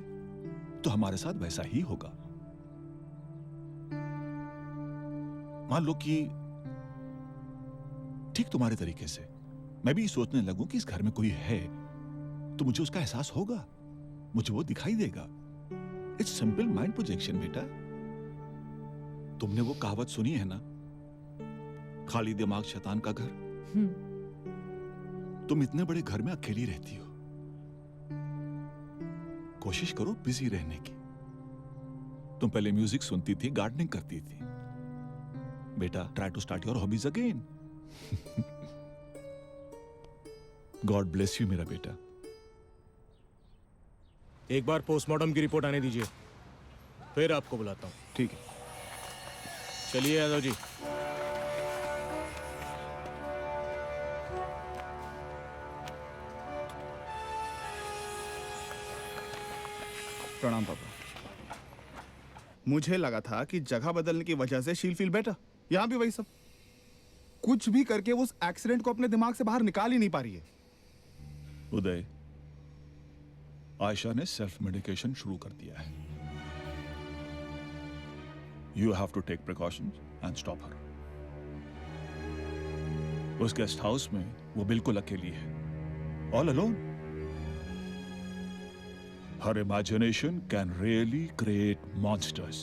तो हमारे साथ वैसा ही होगा। मान लो कि ठीक तुम्हारे तरीके से मैं भी सोचने लगूं कि इस घर में कोई है, तो मुझे उसका एहसास होगा, मुझे वो दिखाई देगा। इट्स सिंपल माइंड प्रोजेक्शन बेटा। तुमने वो कहावत सुनी है ना, खाली दिमाग शैतान का घर। तुम इतने बड़े घर में अकेली रहती हो, कोशिश करो बिजी रहने की। तुम पहले म्यूजिक सुनती थी, गार्डनिंग करती थी। बेटा try to start your hobbies again. God bless you मेरा बेटा। एक बार पोस्टमार्टम की रिपोर्ट आने दीजिए, फिर आपको बुलाता हूँ। ठीक है, चलिए यादव जी। प्रणाम पापा। मुझे लगा था कि जगह बदलने की वजह से शील फील बेटर, यहां भी वही सब। कुछ भी करके वो उस एक्सीडेंट को अपने दिमाग से बाहर निकाल ही नहीं पा रही है। उदय, आयशा ने सेल्फ मेडिकेशन शुरू कर दिया है। You have to take precautions and stop her. उस गेस्ट हाउस में वो बिल्कुल अकेली है, all alone. Her imagination can really create monsters.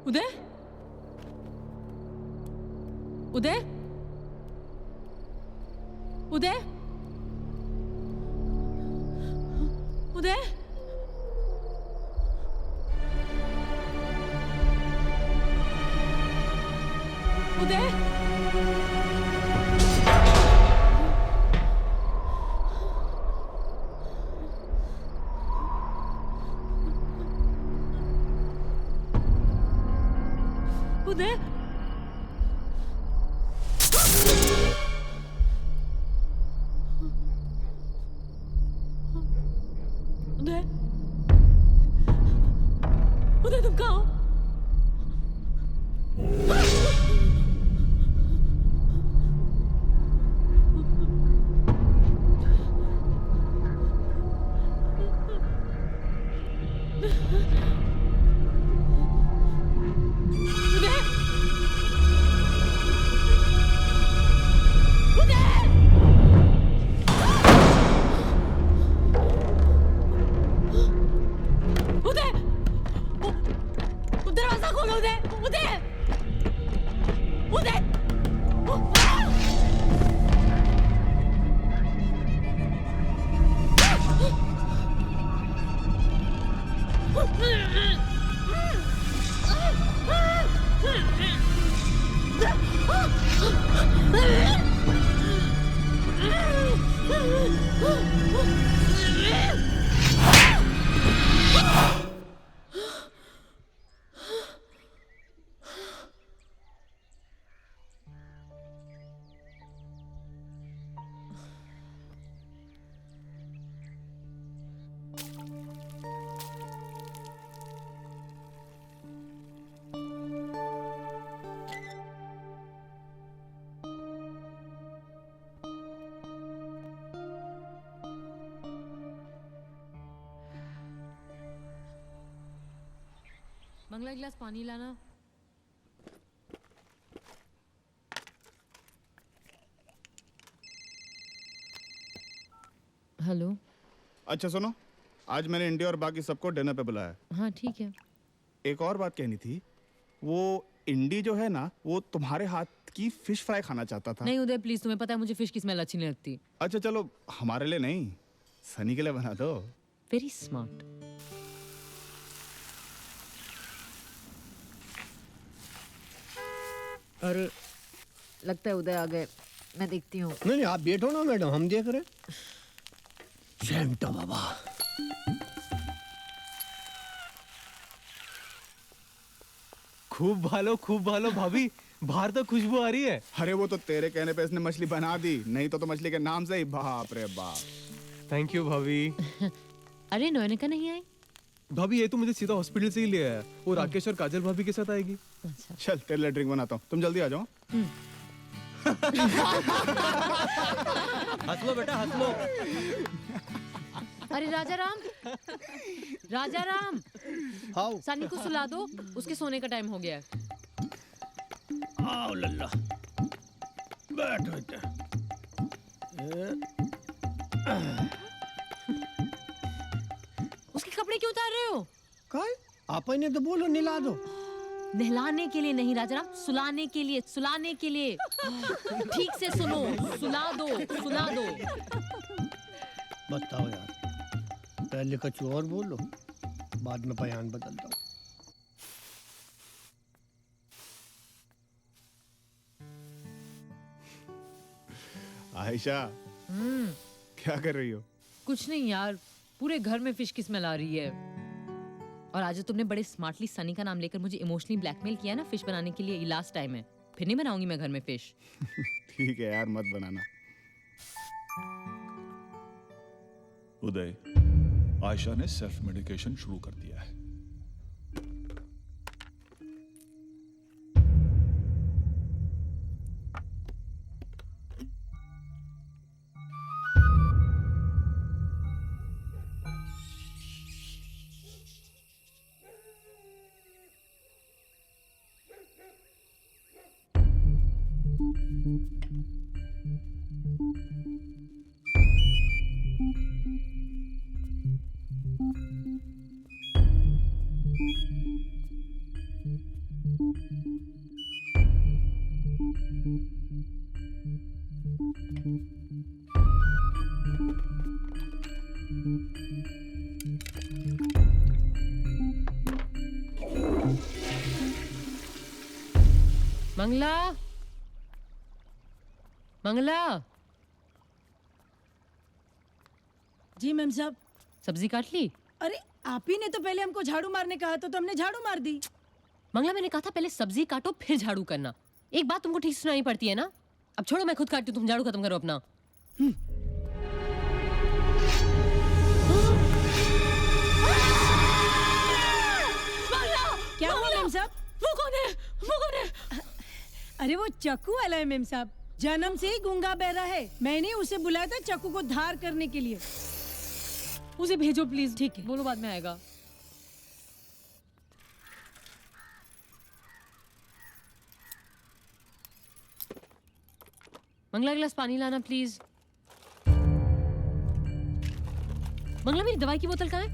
Uday, Uday, Uday, Uday, Uday, Uday, Uday, Uday तुम कहाँ हो? मंगला एक गिलास पानी लाना। हेलो। अच्छा सुनो, आज मैंने इंडिया और बाकी सबको डिनर पे बुलाया है। हाँ ठीक है। एक और बात कहनी थी, वो इंडी जो है ना, वो तुम्हारे हाथ की फिश फ्राई खाना चाहता था। नहीं उदय प्लीज, तुम्हें पता है मुझे फिश की स्मेल अच्छी नहीं लगती। अच्छा चलो, हमारे लिए नहीं, सनी के लिए बना दो। Very smart. अरे लगता है उदय आ गए, मैं देखती हूँ। नहीं आप बैठो ना मैडम, हम देख रहे। शैंटो बाबा। खूब भालो भाभी, बाहर तो खुशबू आ रही है। अरे वो तो तेरे कहने पे इसने मछली बना दी, नहीं तो मछली के नाम से ही बाप रे बाप। थैंक यू भाभी। अरे नोनिका नहीं आई? भाभी ये तो मुझे सीधा हॉस्पिटल से ही ले आया। वो राकेश और काजल भाभी के साथ आएगी। अच्छा। चल तेरे लिए ड्रिंक बनाता हूँ, तुम जल्दी आ जाओ। हंस लो बेटा, हंस लो। अरे राजा राम हाँ सनी को सुला दो, उसके सोने का टाइम हो गया है। आओ लल्ला, बैठ बेटा। उसके कपड़े क्यों उतार रहे हो? काय? आप ने तो बोलो निला दो। नहलाने के लिए नहीं राजाराम, सुलाने के लिए, सुलाने के लिए। ठीक से सुनो, सुला दो। बताओ यार, पहले कुछ और बोलो, बाद में बयान बदलता हूँ। आयशा, क्या कर रही हो? कुछ नहीं यार, पूरे घर में फिश की स्मेल आ रही है। और आज तुमने बड़े स्मार्टली सनी का नाम लेकर मुझे इमोशनली ब्लैकमेल किया ना फिश बनाने के लिए, ये लास्ट टाइम है, फिर नहीं बनाऊंगी मैं घर में फिश। ठीक है यार, मत बनाना। उदय, आयशा ने सेल्फ मेडिकेशन शुरू कर दिया है। मंगला। जी मैम साहब। सब्जी काट ली? अरे आप ही ने तो पहले हमको झाड़ू मारने कहा था, तो हमने झाड़ू मार दी। मंगला मैंने कहा था पहले सब्जी काटो फिर झाड़ू करना। एक बात तुमको ठीक से सुनाई पड़ती है ना। अब छोड़ो, मैं खुद काटती हूँ, तुम झाड़ू खत्म करो अपना। क्या हुआ मैम साहब? वो कौन है? अरे वो चक्कू वाला है मैम साहब, जन्म से ही गूंगा बहरा है। मैंने उसे बुलाया था चक्कू को धार करने के लिए। उसे भेजो प्लीज। ठीक है, बोलो बाद में आएगा। मंगला गिलास पानी लाना प्लीज। मंगला मेरी दवाई की बोतल कहाँ है?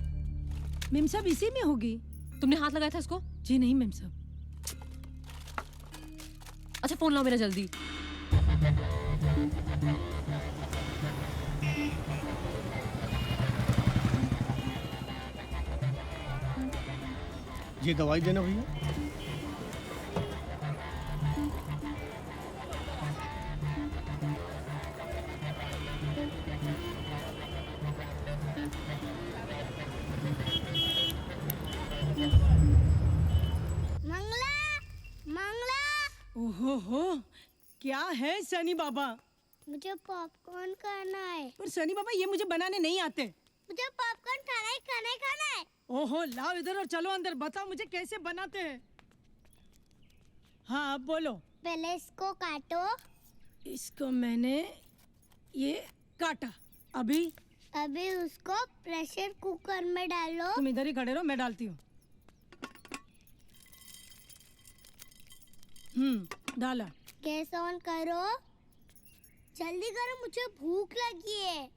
मैम साहब इसी में होगी। तुमने हाथ लगाया था इसको? जी नहीं मैम साहब। अच्छा फोन लाओ मेरा जल्दी। ये दवाई देना भैया। ओहो, क्या है सनी बाबा? मुझे पॉपकॉर्न खाना है। पर सनी बाबा ये मुझे बनाने नहीं आते। मुझे पॉपकॉर्न खाना है। ओहो, लाओ इधर और चलो अंदर, बताओ मुझे कैसे बनाते हैं। हाँ अब बोलो। पहले इसको काटो। इसको मैंने ये काटा। अभी उसको प्रेशर कुकर में डालो। तुम इधर ही खड़े रहो, मैं डालती हूँ। डाला। गैस ऑन करो, जल्दी करो, मुझे भूख लगी है।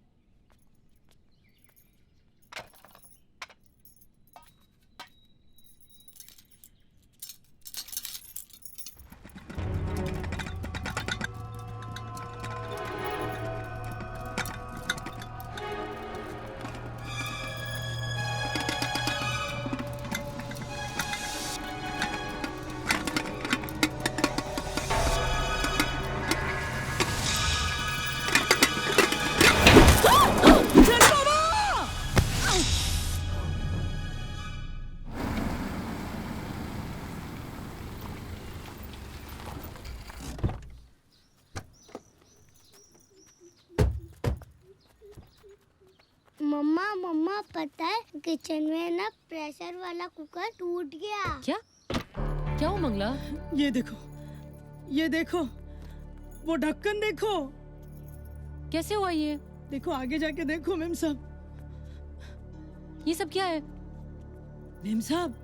मम्मा पता है किचन में ना प्रेशर वाला कुकर टूट गया। क्या क्या हो मंगला? ये देखो वो ढक्कन देखो। कैसे हुआ ये? देखो आगे जाके देखो मेम साहब। ये सब क्या है? मेम साहब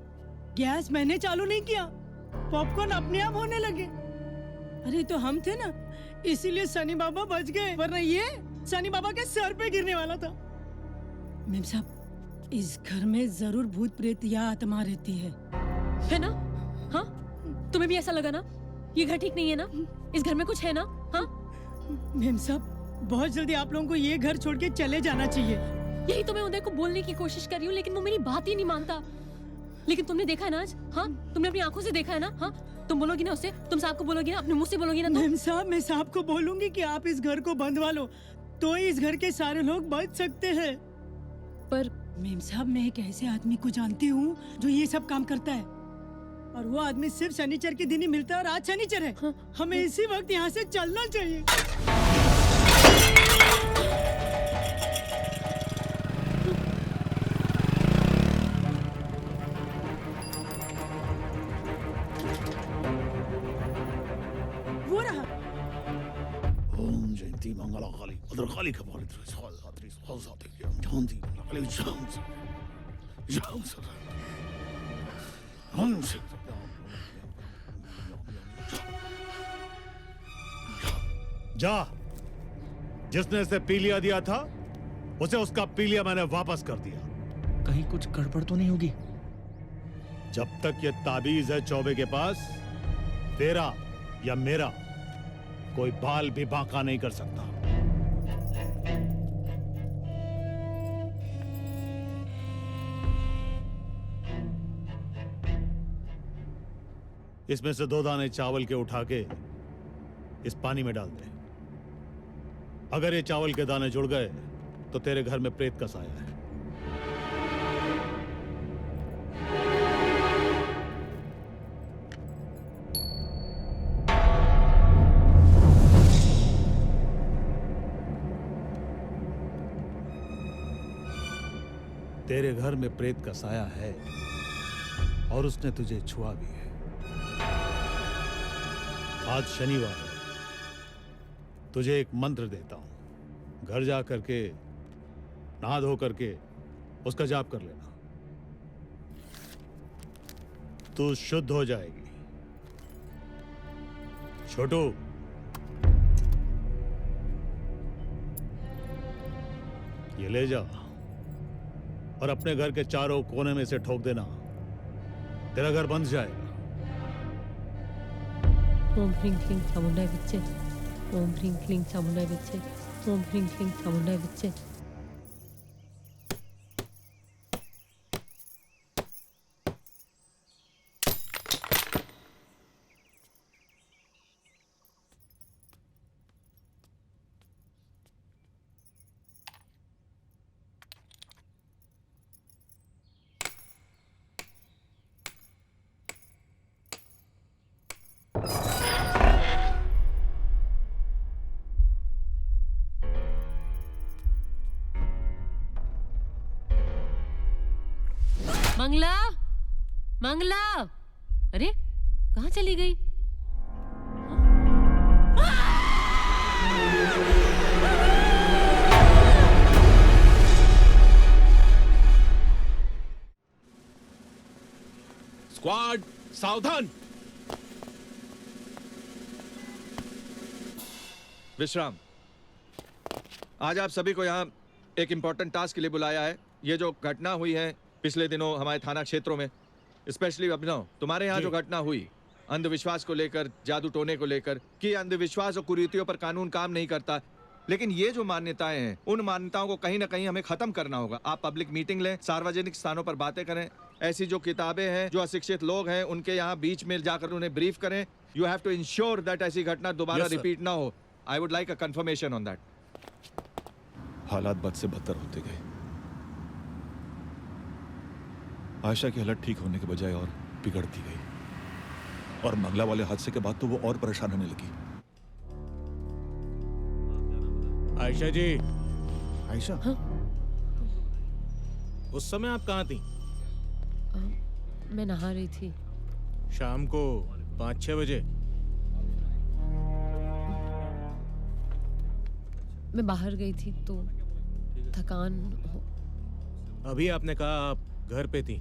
गैस मैंने चालू नहीं किया, पॉपकॉर्न अपने आप होने लगे। अरे तो हम थे ना, इसीलिए सनी बाबा बच गए, वरना ये सनी बाबा के सर पे गिरने वाला था। मेम साहब इस घर में जरूर भूत प्रेत या आत्मा रहती है ना? हाँ तुम्हें भी ऐसा लगा ना? ये घर ठीक नहीं है ना? इस घर में कुछ है ना? हाँ मेम साहब बहुत जल्दी आप लोगों को ये घर छोड़ के चले जाना चाहिए। यही तो मैं उदय को बोलने की कोशिश कर रही हूँ, लेकिन वो मेरी बात ही नहीं मानता। लेकिन तुमने देखा है ना आज? हाँ तुमने अपनी आंखों से देखा है ना? हाँ तुम बोलोगी ना उससे? तुम साहब को बोलोगी ना? अपने मुंह से बोलोगी ना? मेम साहब मैं साहब को बोलूंगी कि आप इस घर को बंधवा लो, तो इस घर के सारे लोग बच सकते हैं। पर मेम साहब मैं एक ऐसे आदमी को जानती हूँ जो ये सब काम करता है, और वो आदमी सिर्फ शनिचर के दिन ही मिलता है, और आज शनिचर है। हमें इसी वक्त यहाँ से चलना चाहिए। वो रहा। ओम जयंती मंगला काली भद्रकाली कपालिनी स्वाधात्री स्वाधात्री जानती मंगला जानती जा, जिसने इसे पीलिया दिया था उसे उसका पीलिया मैंने वापस कर दिया। कहीं कुछ गड़बड़ तो नहीं होगी? जब तक ये ताबीज है चौबे के पास, तेरा या मेरा कोई बाल भी बांका नहीं कर सकता। इसमें से 2 दाने चावल के उठा के इस पानी में डाल दे। अगर ये चावल के दाने जुड़ गए तो तेरे घर में प्रेत का साया है। तेरे घर में प्रेत का साया है और उसने तुझे छुआ भी है। आज शनिवार है, तुझे एक मंत्र देता हूं। घर जा करके नहा धो करके उसका जाप कर लेना, तू शुद्ध हो जाएगी। छोटू, ये ले जा और अपने घर के चारों कोने में से ठोक देना, तेरा घर बंध जाएगा। ओम ह्रीं क्लीं चामुंडाय विच्चे, ओम ह्रीं क्लीं चामुंडाय विच्चे, ओम ह्रीं क्लीं चामुंडाय विच्चे। मंगला, मंगला, अरे कहाँ चली गई? स्क्वाड सावधान। विश्राम। आज आप सभी को यहाँ एक इम्पोर्टेंट टास्क के लिए बुलाया है। ये जो घटना हुई है पिछले दिनों हमारे थाना क्षेत्रों में, स्पेशली अभिनव, तुम्हारे यहाँ जो घटना हुई अंधविश्वास को लेकर, जादू टोने को लेकर, कि अंधविश्वास और कुरीतियों पर कानून काम नहीं करता, लेकिन ये जो मान्यताएं हैं उन मान्यताओं को कहीं ना कहीं हमें खत्म करना होगा। आप पब्लिक मीटिंग लें, सार्वजनिक स्थानों पर बातें करें, ऐसी जो किताबें हैं, जो अशिक्षित लोग हैं उनके यहाँ बीच में जाकर उन्हें ब्रीफ करें। You have to ensure that ऐसी घटना दोबारा रिपीट ना हो। I would like a confirmation on that. हालात बद से बदतर होते गए। आयशा की हालत ठीक होने के बजाय और बिगड़ती गई, और मंगला वाले हादसे के बाद तो वो और परेशान होने लगी। आयशा जी। आयशा? हाँ? उस समय आप कहाँ थी? मैं नहा रही थी। शाम को 5-6 बजे। मैं बाहर गई थी तो थकान अभी आपने कहा आप घर पे थी।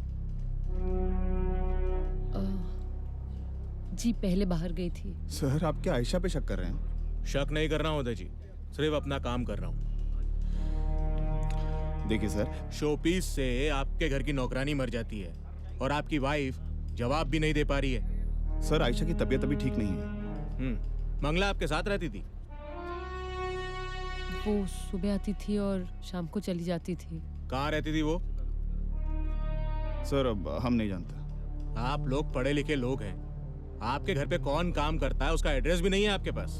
जी पहले बाहर गई थी। सर, आप क्या आयशा पे शक कर रहे हैं? शक नहीं कर रहा हूँ उदय जी, सिर्फ अपना काम कर रहा हूँ। देखिए सर, शोपीस से आपके घर की नौकरानी मर जाती है और आपकी वाइफ जवाब भी नहीं दे पा रही है। सर, आयशा की तबीयत अभी ठीक नहीं है। मंगला आपके साथ रहती थी? वो सुबह आती थी और शाम को चली जाती थी। कहाँ रहती थी वो? सर, अब हम नहीं जानते। आप लोग पढ़े लिखे लोग हैं, आपके घर पे कौन काम करता है उसका एड्रेस भी नहीं है आपके पास।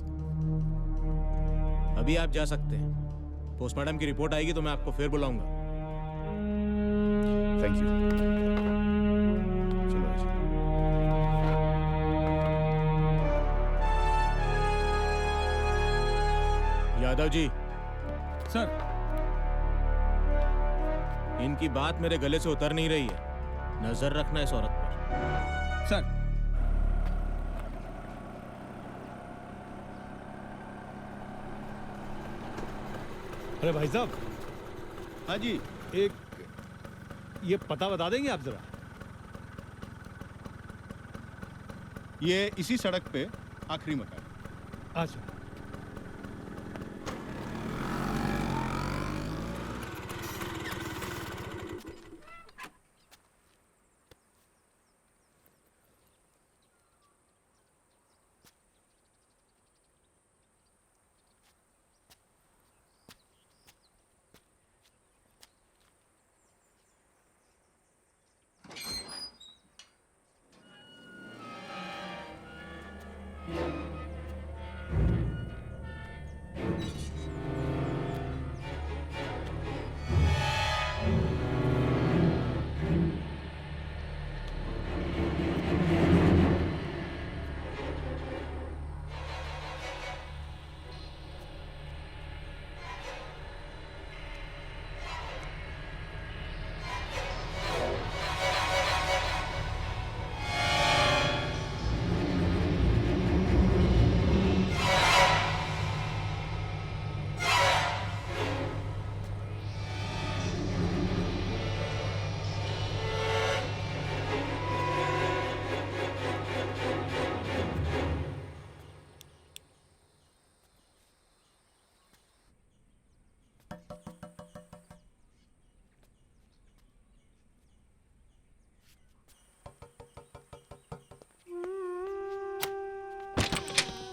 अभी आप जा सकते हैं। पोस्टमार्टम की रिपोर्ट आएगी तो मैं आपको फिर बुलाऊंगा। Thank you. चलो आयशा। यादव जी। सर। इनकी बात मेरे गले से उतर नहीं रही है, नजर रखना इस औरत पर। सर। अरे भाई साहब। हाँ जी। एक ये पता बता देंगे आप जरा? ये इसी सड़क पे आखिरी मकान। अच्छा।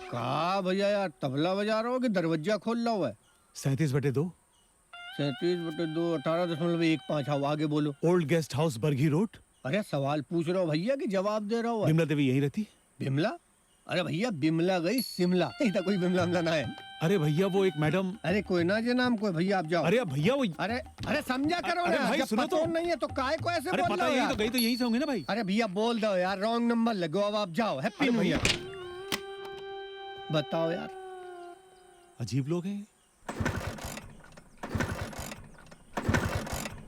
कहा भैया यार, तबला बजा रहा हो कि दरवाजा खोल रहा हुआ है? 37/2। 37/2 18.15। आओ आगे बोलो। Old guest house Bargi road. अरे सवाल पूछ रहा हो भैया कि जवाब दे रहा हो? बिमला देवी यहीं रहती? बिमला? अरे भैया बिमला गई शिमला, नहीं था कोई बिमला ना है। अरे भैया वो एक मैडम। अरे कोई ना जे नाम कोई, भैया आप जाओ। अरे भैया वो। अरे समझा करो अरे ना, भाई जब सुनो पता तो। नहीं है तो काहे को ऐसे अरे बोल पता रहे हो यही यार? तो गई तो यहीं से होंगे ना भाई। अरे भैया बोल दो यार, रॉन्ग नंबर लगो। अब आप जाओ। Happy new year. बताओ यार, अजीब लोग हैं।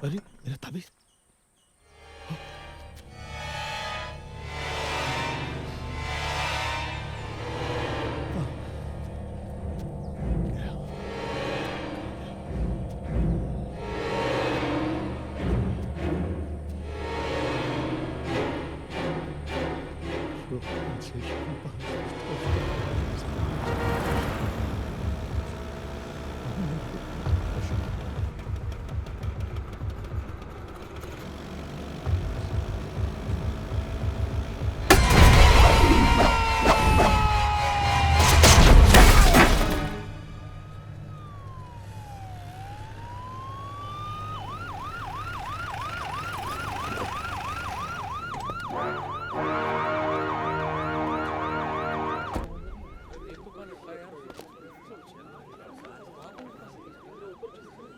अरे मेरा ताबीज।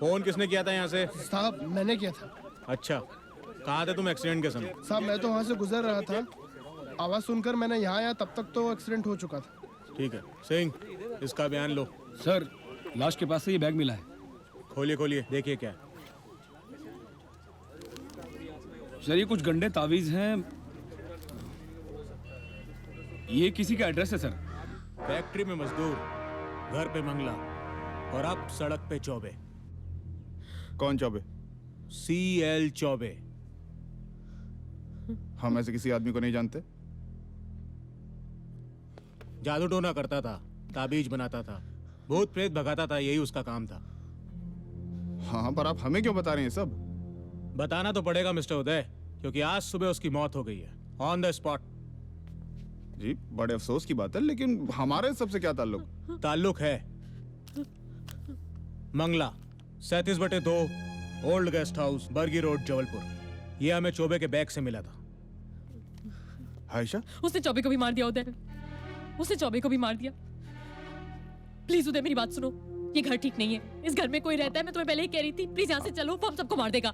फोन किसने किया था यहाँ से? साहब मैंने किया था। अच्छा, कहाँ थे तुम एक्सीडेंट के समय? साहब मैं तो वहाँ से गुजर रहा था, आवाज सुनकर मैंने यहाँ आया, तब तक तो एक्सीडेंट हो चुका था। ठीक है सिंह, इसका बयान लो। सर, लाश के पास से ये बैग मिला है। खोलिए खोलिए, देखिए क्या है। सर ये कुछ गंदे तावीज हैं। ये किसी का एड्रेस है सर। फैक्ट्री में मजदूर, घर पे मंगला और अब सड़क पे चौबे। कौन चौबे? CL चौबे। हम ऐसे किसी आदमी को नहीं जानते। जादू टोना करता था, ताबीज बनाता था, भूत प्रेत भगाता था, यही उसका काम था। हाँ, पर आप हमें क्यों बता रहे हैं सब? बताना तो पड़ेगा मिस्टर उदय, क्योंकि आज सुबह उसकी मौत हो गई है, ऑन द स्पॉट। जी, बड़े अफसोस की बात है, लेकिन हमारे सबसे क्या ताल्लुक? ताल्लुक है। Mangla 37/2 old guest house, Bargi road, Jabalpur. ये हमें चौबे के बैग से मिला था। आयशा? उसने चौबे को भी मार दिया उदय, उसने चौबे को भी मार दिया। प्लीज उदय मेरी बात सुनो, ये घर ठीक नहीं है, इस घर में कोई रहता है, मैं तुम्हें पहले ही कह रही थी। प्लीज यहाँ से चलो, वो हम सबको मार देगा।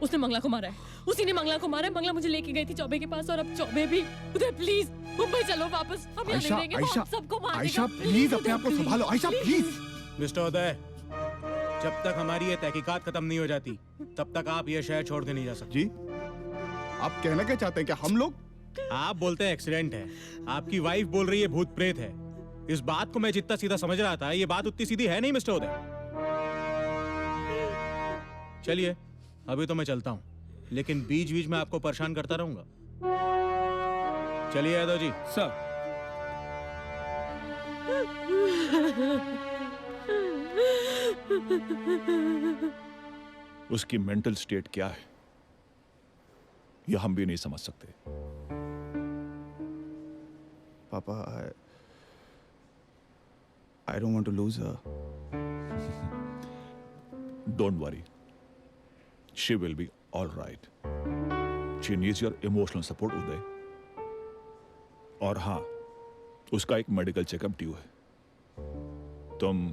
उसने मंगला को मारा है, उसी ने मंगला को मारा है। मंगला मुझे लेके गई थी चौबे के पास, और अब चौबे भी। उदय प्लीज मुंबई चलो वापस, हम यहाँ नहीं रहेंगे, वो हम सबको मार देगा। आयशा प्लीज अपने आप को संभालो। आयशा प्लीज। मिस्टर उदय, जब तक हमारी ये तहकीकात खत्म नहीं हो जाती, तब तक आप ये शहर छोड़ के नहीं जा सकते। जी, आप कहना क्या चाहते हैं? क्या हम लोग? आप बोलते हैं एक्सीडेंट है, आपकी वाइफ बोल रही है भूत प्रेत है। इस बात को मैं जितना सीधा समझ रहा था, ये बात उतनी सीधी है नहीं मिस्टर उदय। चलिए, अभी तो मैं चलता हूँ, लेकिन बीच बीच में आपको परेशान करता रहूंगा। चलिए यादव जी। सर। उसकी मेंटल स्टेट क्या है, यह हम भी नहीं समझ सकते। पापा, I don't want to lose her. Don't worry. She will be all right. She needs your emotional support, उदय। और हाँ, उसका एक मेडिकल चेकअप ड्यू है। तुम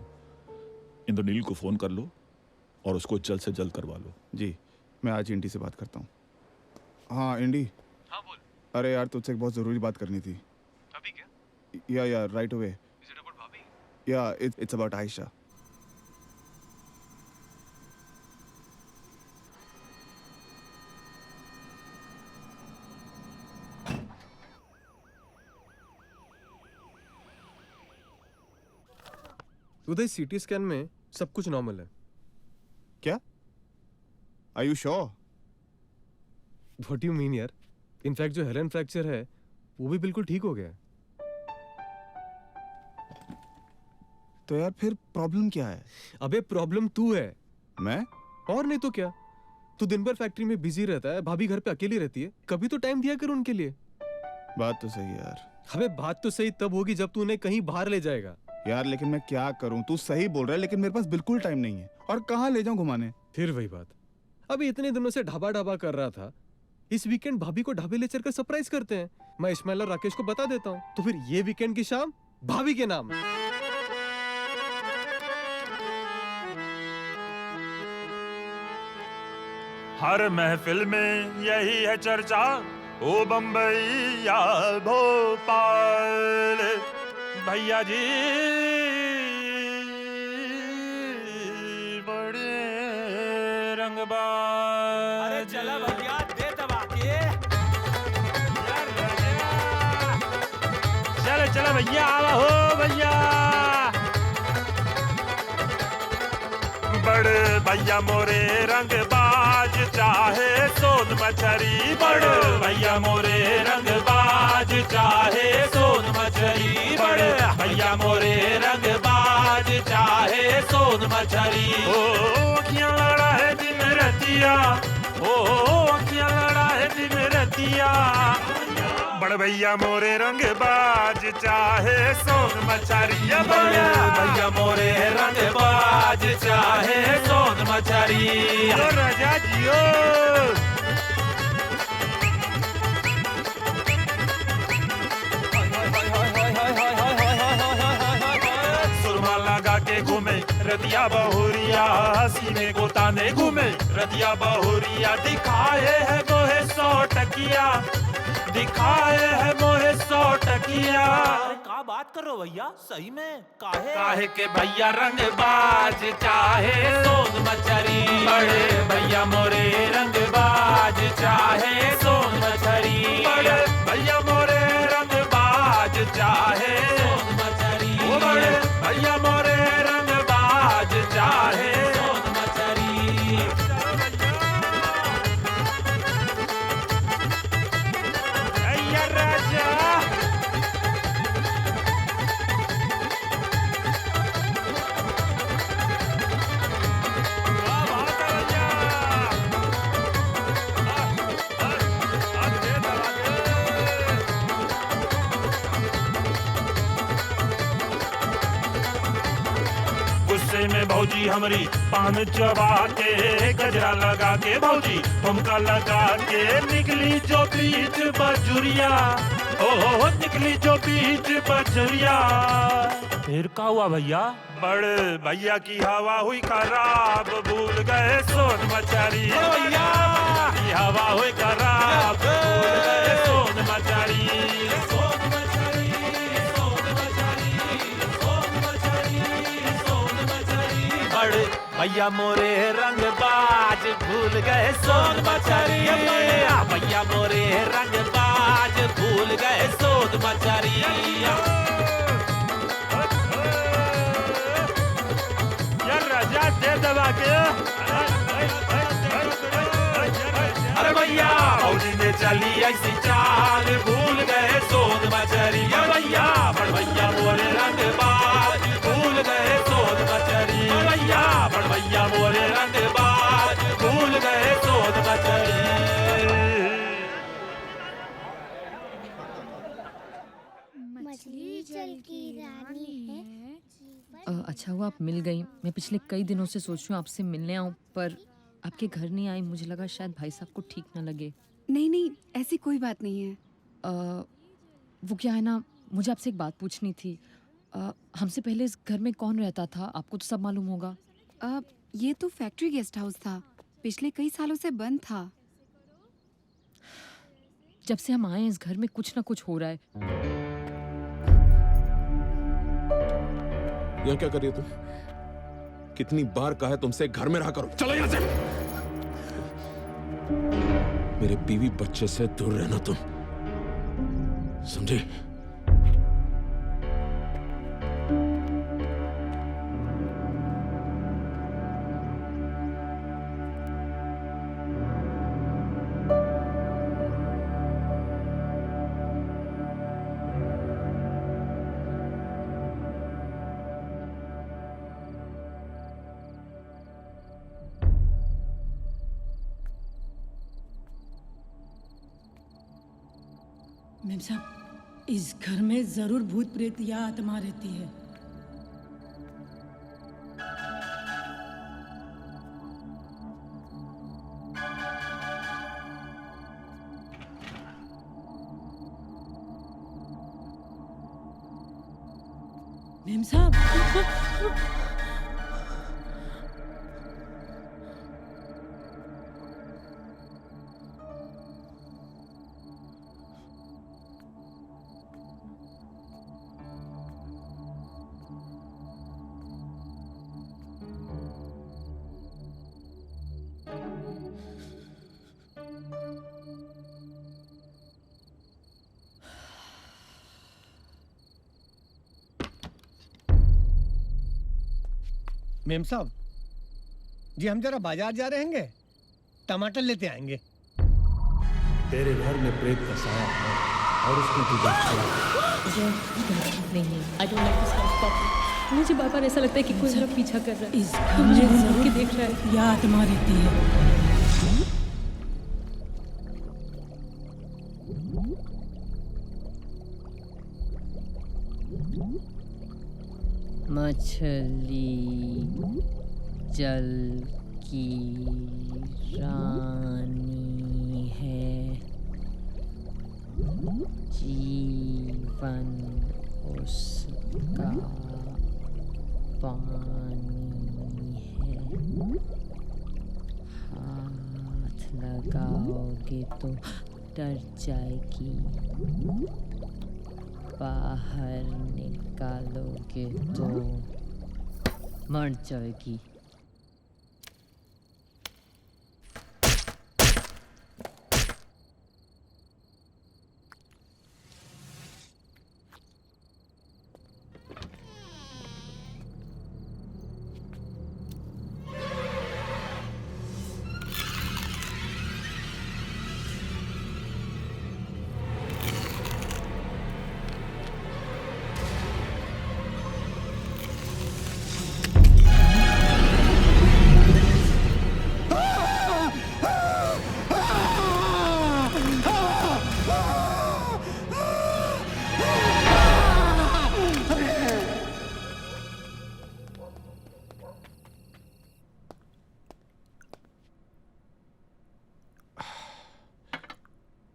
इंद्रनील को फोन कर लो और उसको जल्द से जल्द करवा लो। जी, मैं आज इंडी से बात करता हूँ। हाँ इंडी। हाँ बोल। अरे यार, तुझसे एक बहुत जरूरी बात करनी थी। अभी क्या? या right away. Is it about भाभी? या it's about Ayesha. Uday, CT scan में सब कुछ नॉर्मल है। क्या? Are you sure? What do you mean यार? इनफैक्ट जो हेलन फ्रैक्चर है वो भी बिल्कुल ठीक हो गया है। तो यार फिर प्रॉब्लम क्या है? अबे प्रॉब्लम तू है। मैं? और नहीं तो क्या। तू दिन भर फैक्ट्री में बिजी रहता है, भाभी घर पे अकेली रहती है, कभी तो टाइम दिया कर उनके लिए। बात तो सही है यार। अबे बात तो सही तब होगी जब तू उन्हें कहीं बाहर ले जाएगा। यार लेकिन मैं क्या करूं? तू सही बोल रहा है, लेकिन मेरे पास बिल्कुल टाइम नहीं है। और कहाँ ले जाऊं घुमाने? फिर वही बात। अभी इतने दिनों से ढाबा ढाबा कर रहा था, इस वीकेंड भाभी को ढाबे ले चलकर सरप्राइज करते हैं। मैं इस्माइल और राकेश को बता देता हूँ, तो फिर ये वीकेंड की शाम भाभी के नाम। हर महफिल में यही है चर्चा, ओ बम्बई या भोपाल, भैया जी बड़े रंगबाज। अरे चला भैया, दे दबा के। चलो चलो भैया, आवा हो भैया। बड़े भैया मोरे रंगबाज, चाहे सोन मछरी। बड़े भैया मोरे रंगबाज, चाहे सोन मछरी। बड़े भैया मोरे रंगबाज, चाहे सोन मछरी। ओ अखियां लड़ा है दिन रतिया, ओ अखियां लड़ा है दिन रतिया। बड़ भैया मोरे रंगबाज, चाहे सोन मछरी। बड़े भैया मोरे रंगबाज, चाहे सोन मछरी। ओ राजा जियो। सुरमा लगा के घूमे रतिया बहुरिया सीने को ताने घूमे रतिया बहुरिया दिखाए है मोहे 100 टकिया दिखाए है मोहे 100 टकिया का बात करो भैया सही में काहे के भैया रंगबाज चाहे सोन मछरी बड़े भैया मोरे रंगबाज चाहे सोन मछरी बड़े भैया मोरे रंगबाज चाहे सोन मछरी बड़े भैया मोरे रंगबाज चाहे सोन मछरी अय्या राजा गुस्से में भौजी हमारी पान चबा के गजरा लगा के भौजी ठुमका लगा के निकली जो बीच बजुरिया ओ निकली जो बीच बजुरिया फिर क्या हुआ भैया बड़े भैया की हवा हुई खराब भूल गए सोन मछरी भैया की हवा हुई खराब भूल गए सोन मछरी सोन मछरी सोन मछरी सोन मछरी सोन मछरी बड़े भैया मोरे रंगबाज भूल गए सोन मछरी भैया मोरे रंगबाज भूल गए सोन मछरी राजा दे दबा के अरे भैया भौजी ने चली ऐसी चाल भूल गए सोन मछरी भैया बड़ भैया मोरे रंगबाज भूल गए सोन मछरी भैया बड़ भैया मोरे रंगबाज भूल गए सोन मछरी मछली जल की रानी है। अच्छा हुआ आप मिल गई। मैं पिछले कई दिनों से सोच रही हूँ आपसे मिलने आऊँ पर आपके घर नहीं आई। मुझे लगा शायद भाई साहब को ठीक ना लगे। नहीं नहीं ऐसी कोई बात नहीं है। वो क्या है ना मुझे आपसे एक बात पूछनी थी। हमसे पहले इस घर में कौन रहता था आपको तो सब मालूम होगा। ये तो फैक्ट्री गेस्ट हाउस था, पिछले कई सालों से बंद था। जब से हम आए इस घर में कुछ ना कुछ हो रहा है। यहाँ क्या कर रही हो तुम? कितनी बार कहा है तुमसे घर में रहा करो, चलो यहाँ से। मेरे बीवी बच्चे से दूर रहना तुम, समझे? मैम साहब इस घर में जरूर भूत प्रेत या आत्मा रहती है। मैम साहब मेम साहब जी हम जरा बाजार जा रहे हैं, टमाटर लेते आएंगे। तेरे घर में प्रेत का साया है और उसमें तू नहीं है। मुझे बार बार ऐसा लगता है कि कोई मेरा पीछा कर रहा है। इस घर में जरूर के देख रहा है या आत्मा रहती है। मछली जल की रानी है, जीवन उसका पानी हाथ लगाओगे तो डर जाएगी, बाहर निकालोगे तो मर जाएगी।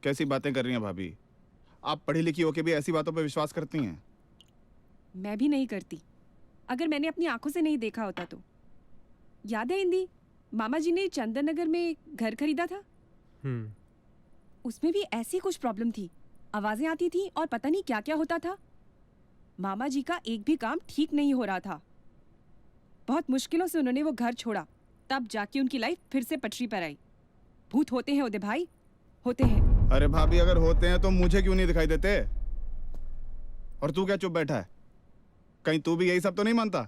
कैसी बातें कर रही हैं भाभी? आप पढ़ी लिखी होके भी ऐसी बातों पे विश्वास करती हैं? मैं भी नहीं करती, अगर मैंने अपनी आंखों से नहीं देखा होता तो। याद है इंदी, मामा जी ने चंदन नगर में घर खरीदा था। उसमें भी ऐसी कुछ प्रॉब्लम थी, आवाजें आती थी और पता नहीं क्या क्या होता था। मामा जी का एक भी काम ठीक नहीं हो रहा था। बहुत मुश्किलों से उन्होंने वो घर छोड़ा, तब जाके उनकी लाइफ फिर से पटरी पर आई। भूत होते हैं उदय भाई, होते हैं। अरे भाभी, अगर होते हैं तो मुझे क्यों नहीं दिखाई देते? और तू क्या चुप बैठा है? कहीं तू भी यही सब तो नहीं मानता?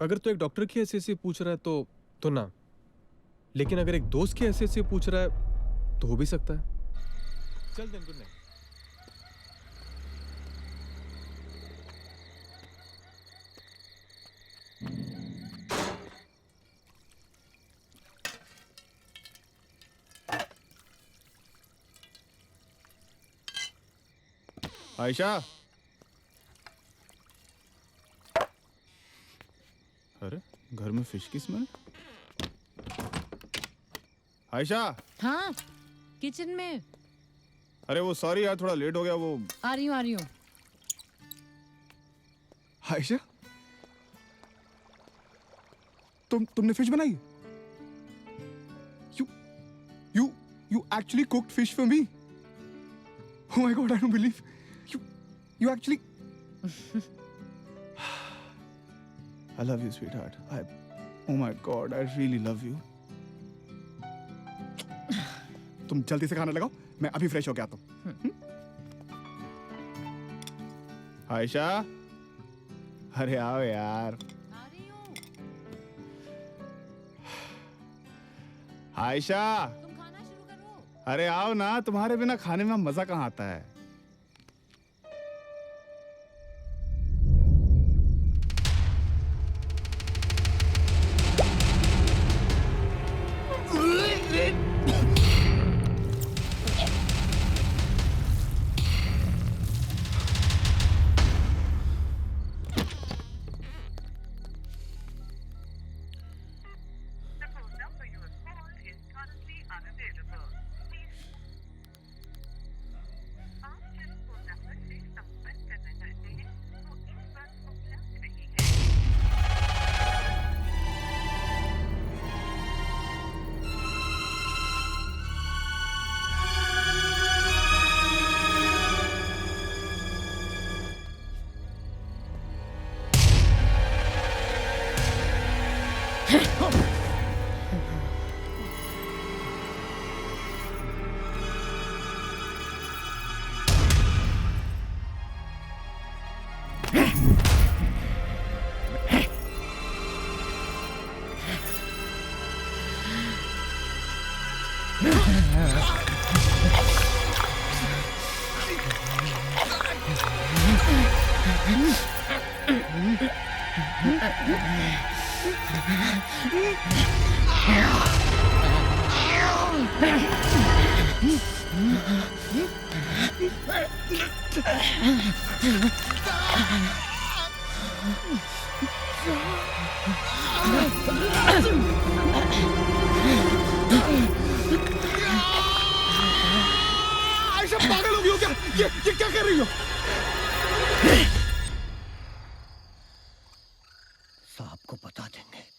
अगर तू एक डॉक्टर की हैसियत से पूछ रहा है तो ना, लेकिन अगर एक दोस्त की हैसियत से पूछ रहा है तो हो भी सकता है। चल देन, गुड नाइट। आयशा, अरे घर में फिश की स्मेल। आयशा। हाँ, किचन में। अरे वो सॉरी यार, थोड़ा लेट हो गया। वो आ रही हूँ। आयशा, तुमने फिश बनाई? You actually cooked fish for me. Oh my God, I don't believe you actually. I love you, sweetheart. Oh my God, I really love you. तुम जल्दी से खाना लगाओ, मैं अभी फ्रेश होके आता हूँ। आयशा, अरे आओ यार। आयशा, अरे आओ ना, तुम्हारे बिना खाने में मजा कहाँ आता है? आयशा पागल हो गई हो क्या? ये क्या कर रही हो? साहब को बता देंगे।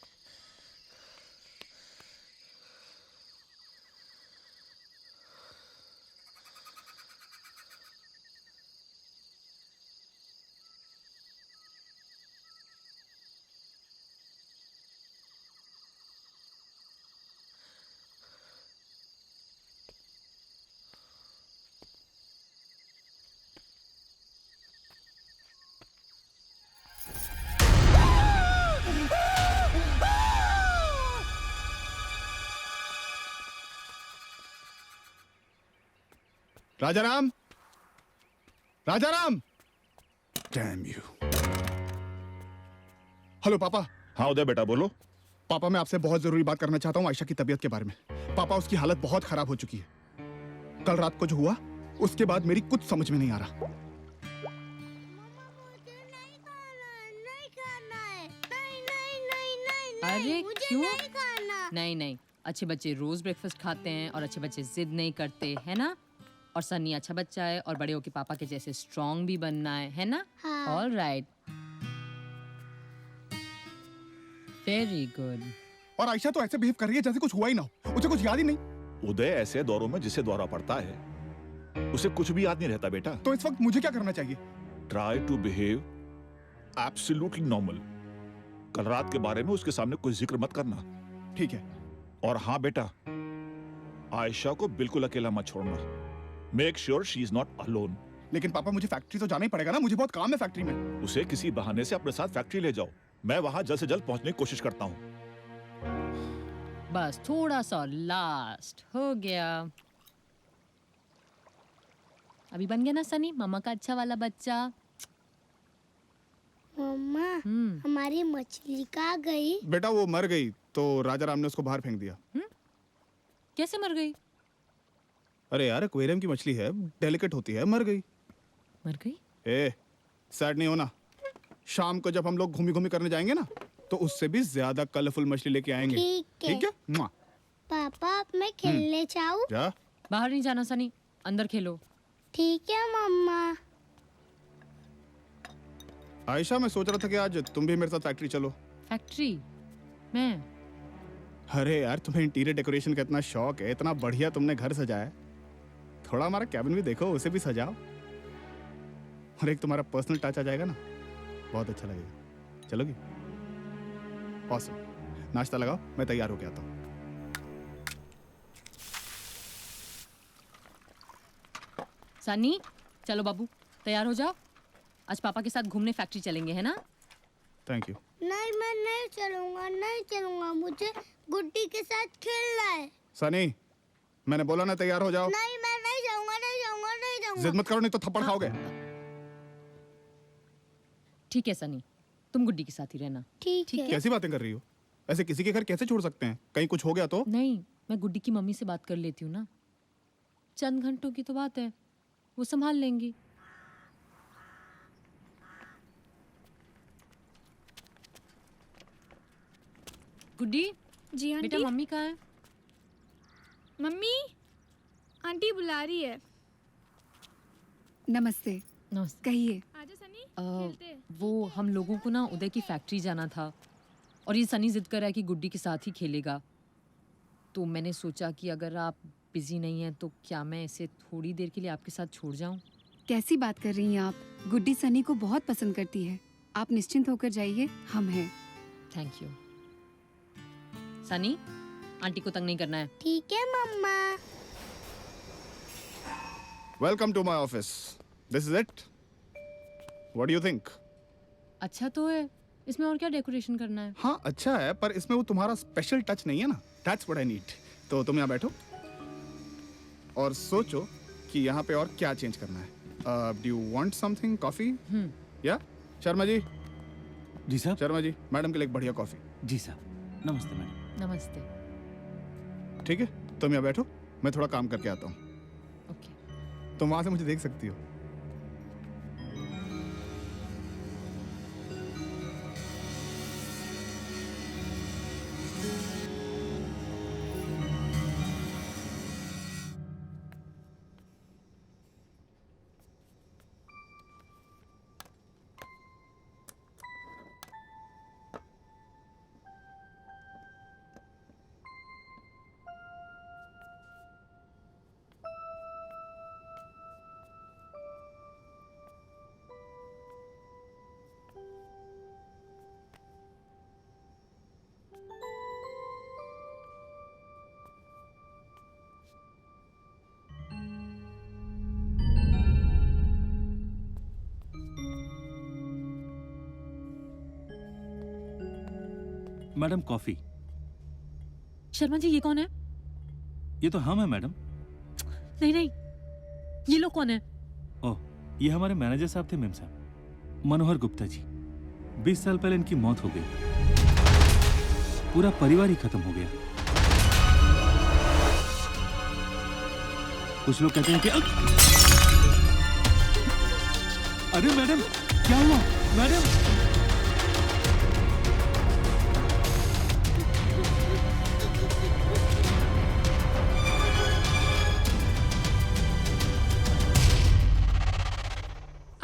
Rajaram, Rajaram! Damn you! Hello पापा। हाँ उदय बेटा बोलो। पापा मैं आपसे बहुत जरूरी बात करना चाहता हूँ आयशा की तबीयत के बारे में। पापा उसकी हालत बहुत खराब हो चुकी है। कल रात को जो हुआ उसके बाद मेरी कुछ समझ में नहीं आ रहा। अरे क्यों? नहीं नहीं, अच्छे बच्चे रोज ब्रेकफास्ट खाते हैं और अच्छे बच्चे जिद नहीं करते, है ना? और सन्नी अच्छा बच्चा है और बड़े होके पापा के जैसे स्ट्रॉन्ग भी बनना है ना? All right, very good. और आयशा तो ऐसे बिहेव कर रही है जैसे कुछ हुआ ही ना हो, उसे कुछ याद ही नहीं। उदय ऐसे दौरों में जिसे दौरा पड़ता है उसे कुछ भी याद नहीं रहता बेटा। तो इस वक्त मुझे क्या करना चाहिए? Try to behave absolutely normal. कल रात के बारे में उसके सामने कोई जिक्र मत करना। ठीक है। और हाँ बेटा, आयशा को बिल्कुल अकेला मत छोड़ना। Make sure she is not alone. लेकिन पापा मुझे फैक्ट्री तो जाना ही पड़ेगा ना, मुझे बहुत काम है फैक्ट्री में। उसे किसी बहाने से अपने साथ फैक्ट्री ले जाओ। मैं वहां जल्द से जल्द पहुंचने की कोशिश करता हूँ। बस थोड़ा सा लास्ट हो गया। अभी बन गया ना सनी मामा का अच्छा वाला बच्चा। मम्मा हमारी मछली कहाँ गई? बेटा वो मर गई तो राजाराम ने उसको बाहर फेंक दिया। कैसे मर गई? अरे यार एक्वेरियम की मछली है, डेलिकेट होती है, मर गई। मर गई? ए, सैड नहीं होना। शाम को जब हम लोग घूमी घूमी करने जाएंगे ना तो उससे भी ज्यादा कलरफुल मछली लेके आएंगे। ठीक है? मुआ। पापा अब मैं खेलने जाऊँ? जा। बाहर नहीं जाना सनी, अंदर खेलो। ठीक है मम्मा। आयशा मैं सोच रहा था कि आज तुम भी मेरे साथ फैक्ट्री चलो। फैक्ट्री? मैं? अरे यार तुम्हें इंटीरियर डेकोरेशन का इतना शौक है, इतना बढ़िया तुमने घर सजाया है, थोड़ा हमारा कैबिन भी देखो, उसे भी सजाओ और एक तुम्हारा पर्सनल टच आ जाएगा ना, बहुत अच्छा लगेगा। चलोगी? ऑसम। नाश्ता लगाओ, मैं तैयार होके आता हूँ। सनी चलो बाबू तैयार हो जाओ, आज पापा के साथ घूमने फैक्ट्री चलेंगे, है ना? Thank you. नहीं मैं नहीं चलूंगा, नहीं चलूंगा, मुझे गुड्डी के साथ खेलना है। सनी मैंने बोला ना तैयार हो जाओ। नहीं मैं नहीं जाऊंगा, नहीं जाऊंगा, नहीं जाऊंगा। जिद मत करो नहीं तो थप्पड़ खाओगे। ठीक है सनी, तुम गुड्डी के साथ ही रहना। ठीक है। कैसी बातें कर रही हो? ऐसे किसी के घर कैसे छोड़ सकते हैं? कहीं कुछ हो गया तो? नहीं, मैं गुड्डी की मम्मी से बात कर लेती हूँ ना, चंद घंटों की तो बात है, वो संभाल लेंगी। गुड्डी जी आंटी। बेटा मम्मी कहाँ है? मम्मी आंटी बुला रही है। नमस्ते। नमस्ते। कहिए। आजा सनी वो हम लोगों को ना उदय की फैक्ट्री जाना था और ये सनी जिद कर रहा है कि गुड्डी के साथ ही खेलेगा, तो मैंने सोचा कि अगर आप बिजी नहीं हैं तो क्या मैं इसे थोड़ी देर के लिए आपके साथ छोड़ जाऊं? कैसी बात कर रही हैं आप? गुड्डी सनी को बहुत पसंद करती है, आप निश्चिंत होकर जाइए, हम हैं। Thank you. सनी आंटी को तंग नहीं करना है। ठीक है मम्मा। Welcome to my office. This is it. What do you think? अच्छा तो है, इसमें और क्या डेकोरेशन करना है? हाँ अच्छा है, पर इसमें वो तुम्हारा स्पेशल टच नहीं है ना, दैट्स व्हाट आई नीड। तो तुम यहाँ बैठो और सोचो कि यहाँ पे और क्या चेंज करना है। Do you want something? Coffee? या शर्मा जी? जी साहब। शर्मा जी मैडम के लिए एक बढ़िया कॉफी। जी साहब। नमस्ते मैडम। नमस्ते। ठीक है तुम यहाँ बैठो, मैं थोड़ा काम करके आता हूँ। ओके। तुम वहां से मुझे देख सकती हो। Madam coffee. शर्मा जी ये कौन है? ये तो हम हैं मैडम। नहीं नहीं, ये लोग कौन है? ओह, ये हमारे मैनेजर साहब थे मेम साहब, मनोहर गुप्ता जी। 20 साल पहले इनकी मौत हो गई, पूरा परिवार ही खत्म हो गया। कुछ लोग कहते हैं कि अरे मैडम क्या हुआ मैडम?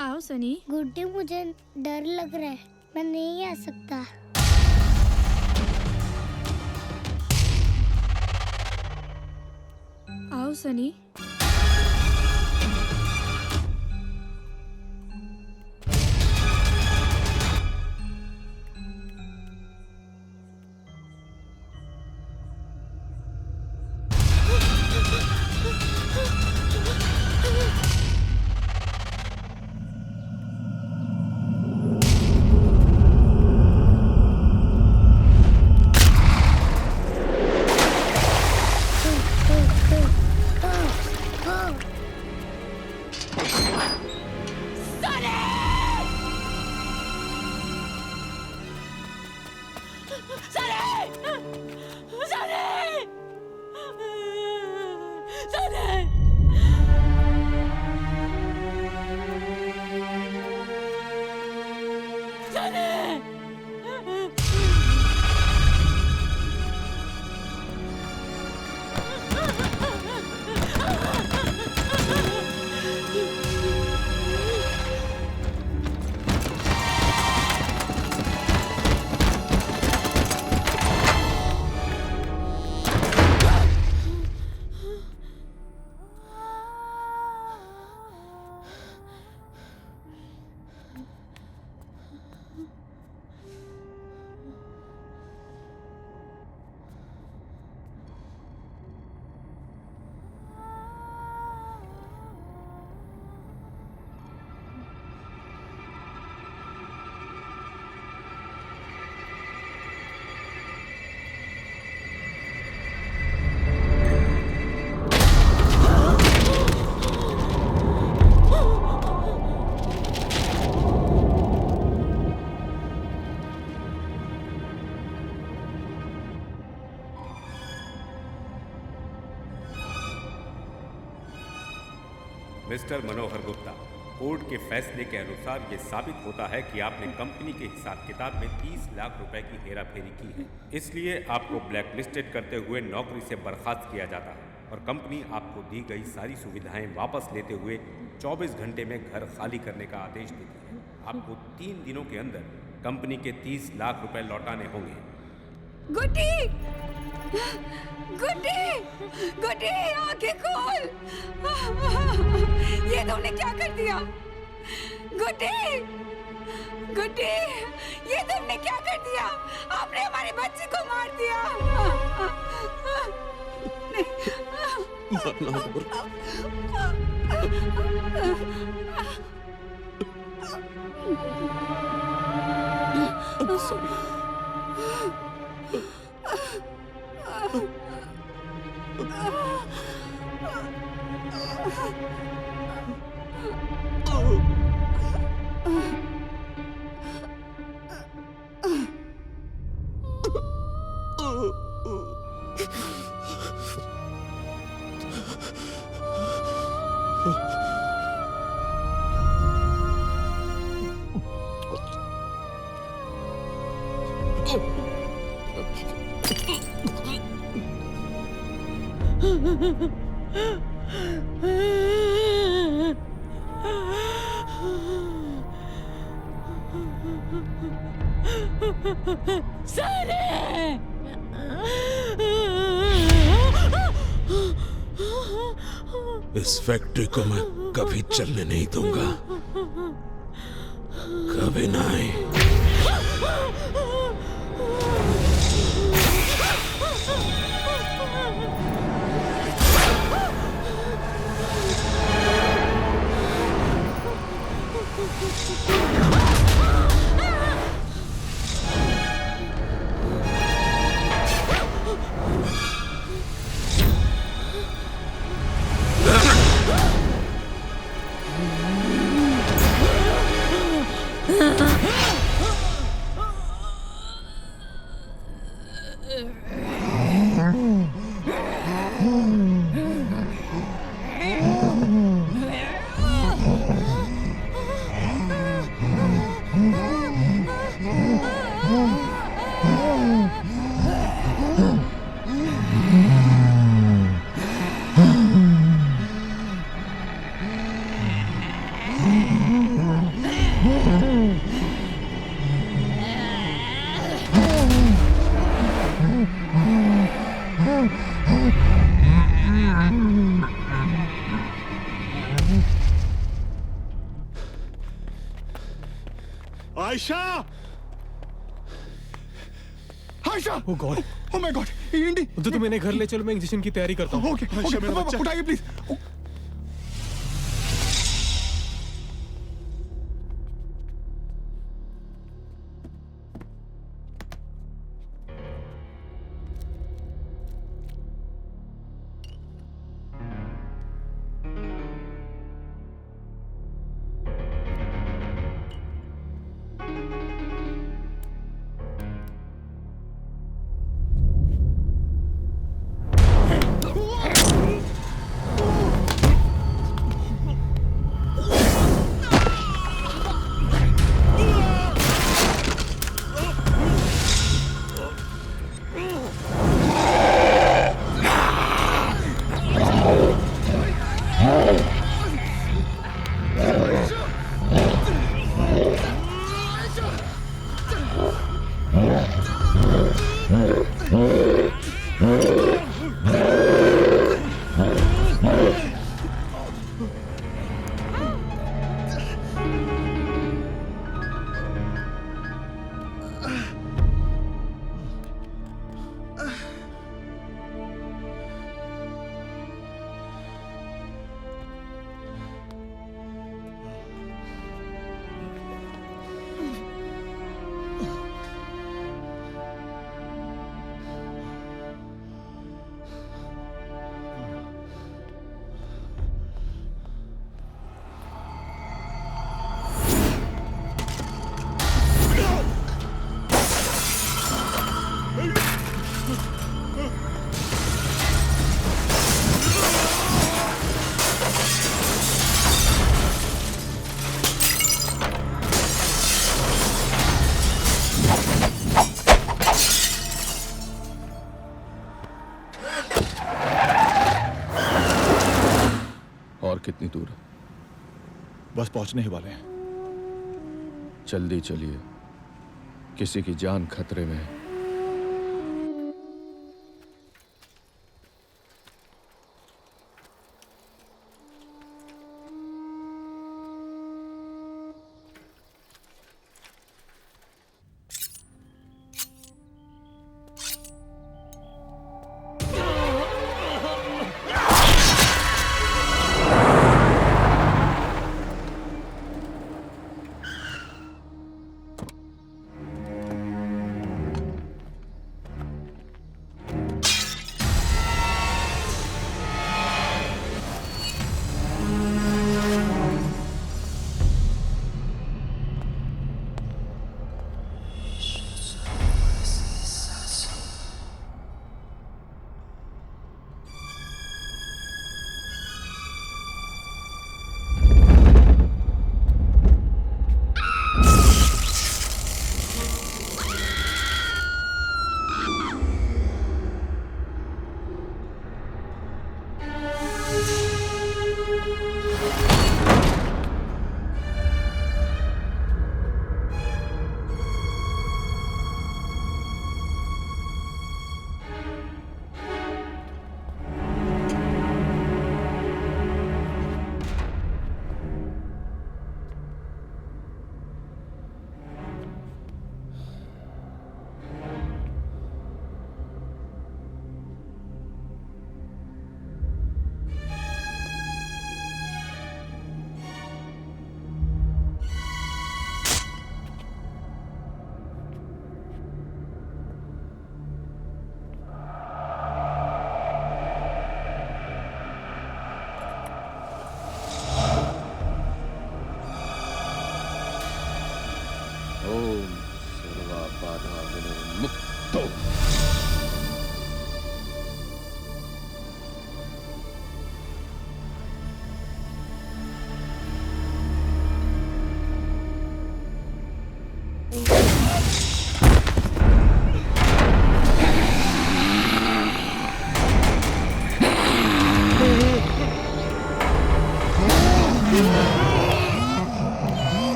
आओ सनी। गुड्डी मुझे डर लग रहा है, मैं नहीं आ सकता। आओ सनी। मिस्टर मनोहर गुप्ता, कोर्ट के फैसले के अनुसार ये साबित होता है कि आपने कंपनी के हिसाब किताब में 30 लाख रुपए की हेराफेरी की है। इसलिए आपको ब्लैकलिस्टेड करते हुए नौकरी से बर्खास्त किया जाता है और कंपनी आपको दी गई सारी सुविधाएं वापस लेते हुए 24 घंटे में घर खाली करने का आदेश देती है। आपको 3 दिनों के अंदर कंपनी के 30 लाख रुपए लौटाने होंगे। गुड्डी! गुड्डी! गुड्डी, आंखें खोल! ये तुमने क्या कर दिया? गुड्डी! गुड्डी! ये तुमने क्या कर दिया? आपने हमारी बच्ची को मार दिया! I'm sorry. इस फैक्ट्री को मैं कभी चलने नहीं दूंगा, कभी नहीं। आयशा! आयशा! ओह गॉड, ओह माय गॉड, इंडी! तो तुम इन्हें घर ले चलो, मैं इंजेक्शन की तैयारी करता हूँ। ओके, आयशा, मेरा बच्चा। उठाइए प्लीज। और कितनी दूर? बस पहुंचने ही वाले हैं। जल्दी चलिए, किसी की जान खतरे में है।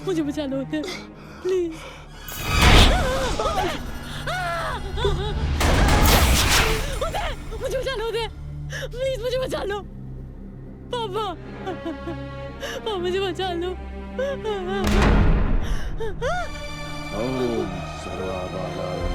मुझे बचा लो प्लीज। मुझे बचा लो उदय, प्लीज मुझे बचा लो पापा, पापा मुझे बचा लो। ओम सर्वाबालाय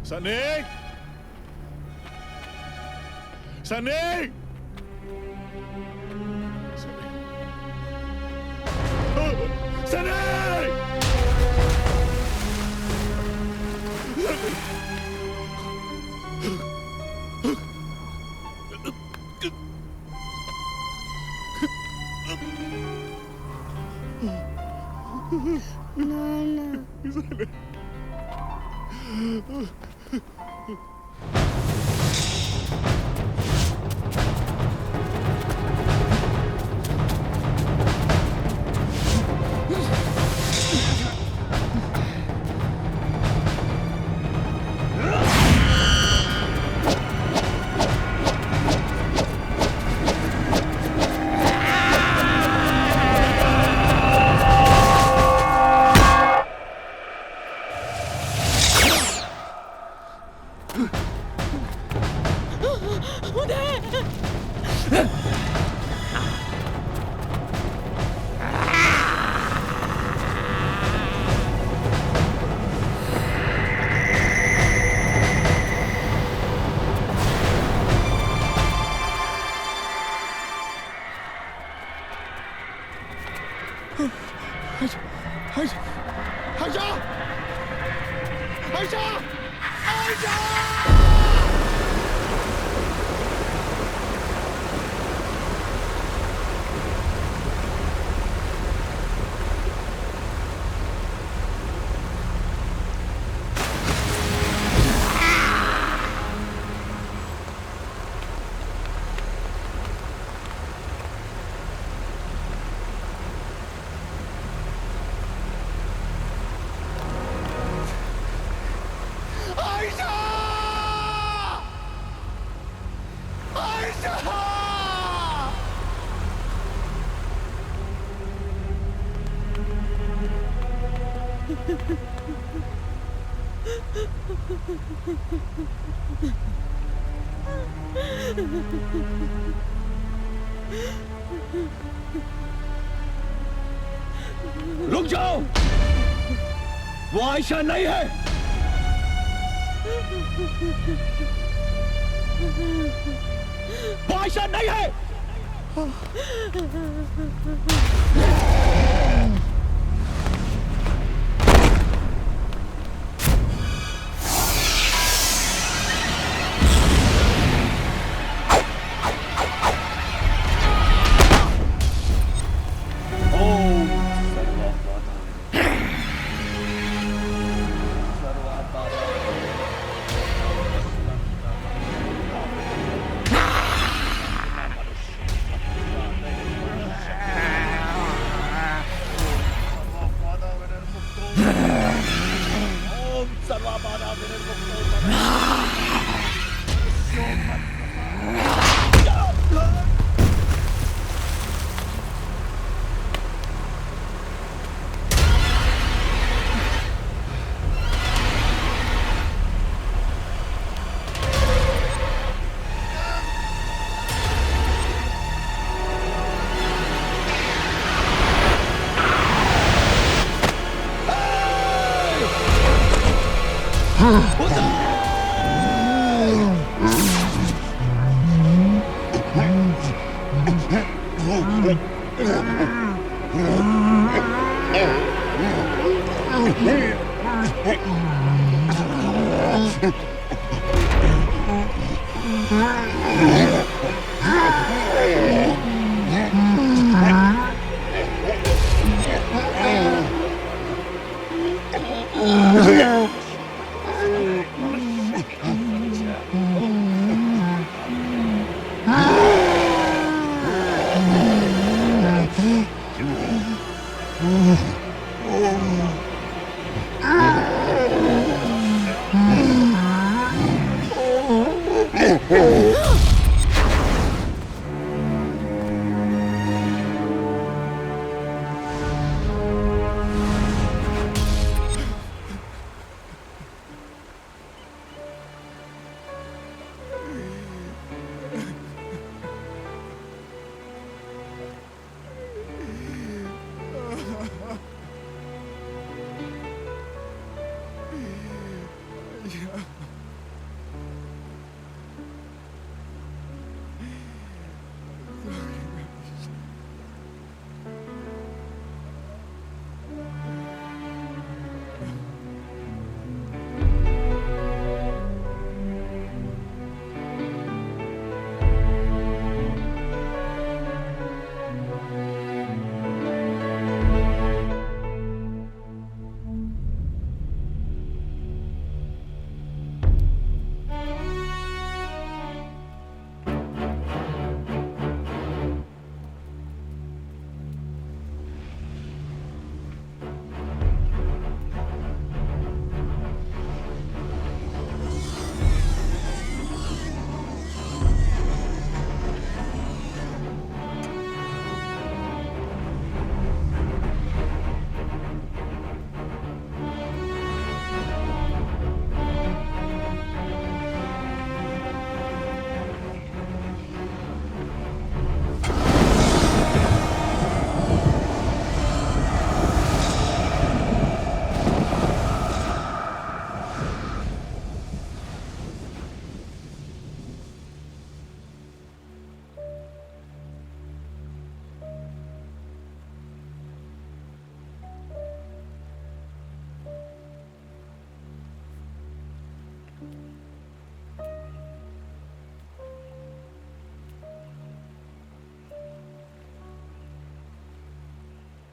सनी, सनी, सनी, रुक जाओ, वो आयशा नहीं है। वो आयशा नहीं है।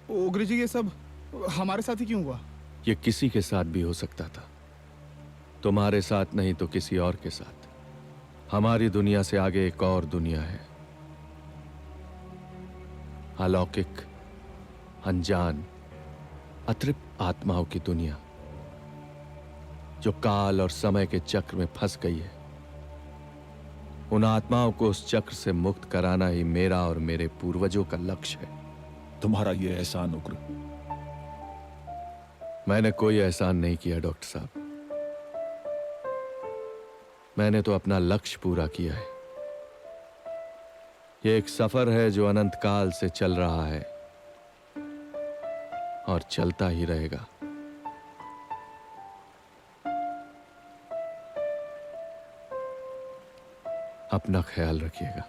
ओगरे जी, ये सब हमारे साथ ही क्यों हुआ? ये किसी के साथ भी हो सकता था, तुम्हारे साथ नहीं तो किसी और के साथ। हमारी दुनिया से आगे एक और दुनिया है, अलौकिक, अनजान, अतृप्त आत्माओं की दुनिया, जो काल और समय के चक्र में फंस गई है। उन आत्माओं को उस चक्र से मुक्त कराना ही मेरा और मेरे पूर्वजों का लक्ष्य है। तुम्हारा ये एहसान उग्र। मैंने कोई एहसान नहीं किया डॉक्टर साहब, मैंने तो अपना लक्ष्य पूरा किया है। ये एक सफर है जो अनंत काल से चल रहा है और चलता ही रहेगा। अपना ख्याल रखिएगा।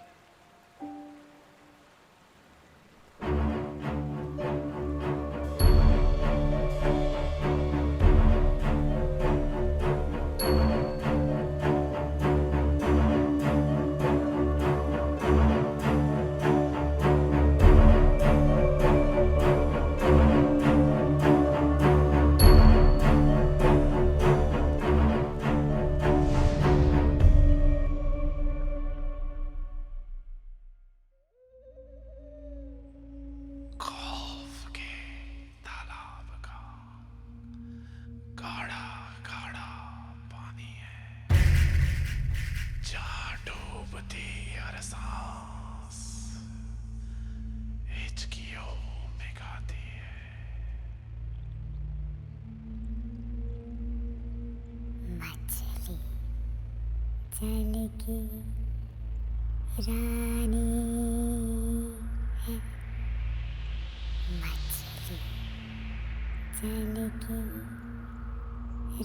जल की रानी है मछली, जल की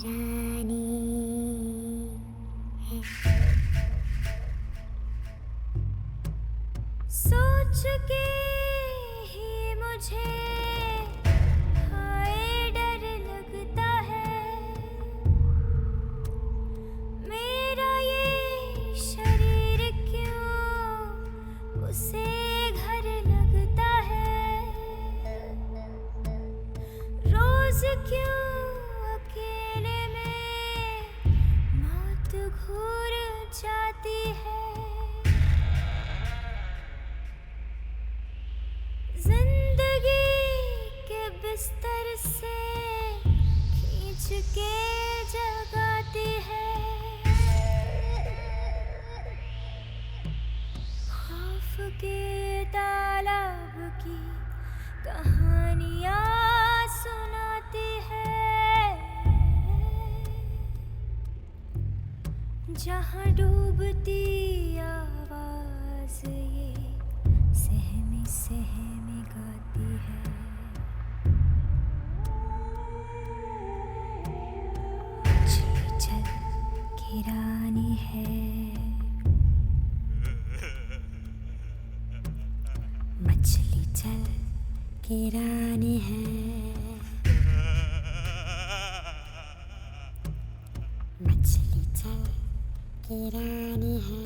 रानी है। सोच के ही मुझे हाय डर लगता है, मेरा ये शरीर क्यों उसे घर लगता है, रोज क्यों अकेले में मौत घूर जाती है, जिंदगी के बिस्तर से खींच के जगाती है, खौफ के तालाब की कहानियां सुनाती है, जहां डूबती आवाज ये सहमी सहमी गाती है, मछली जल की रानी है, मछली जल की रानी है, मछली जल की रानी है।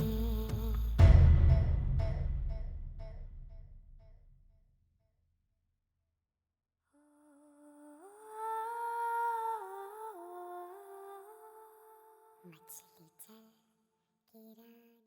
मछली जल की रानी।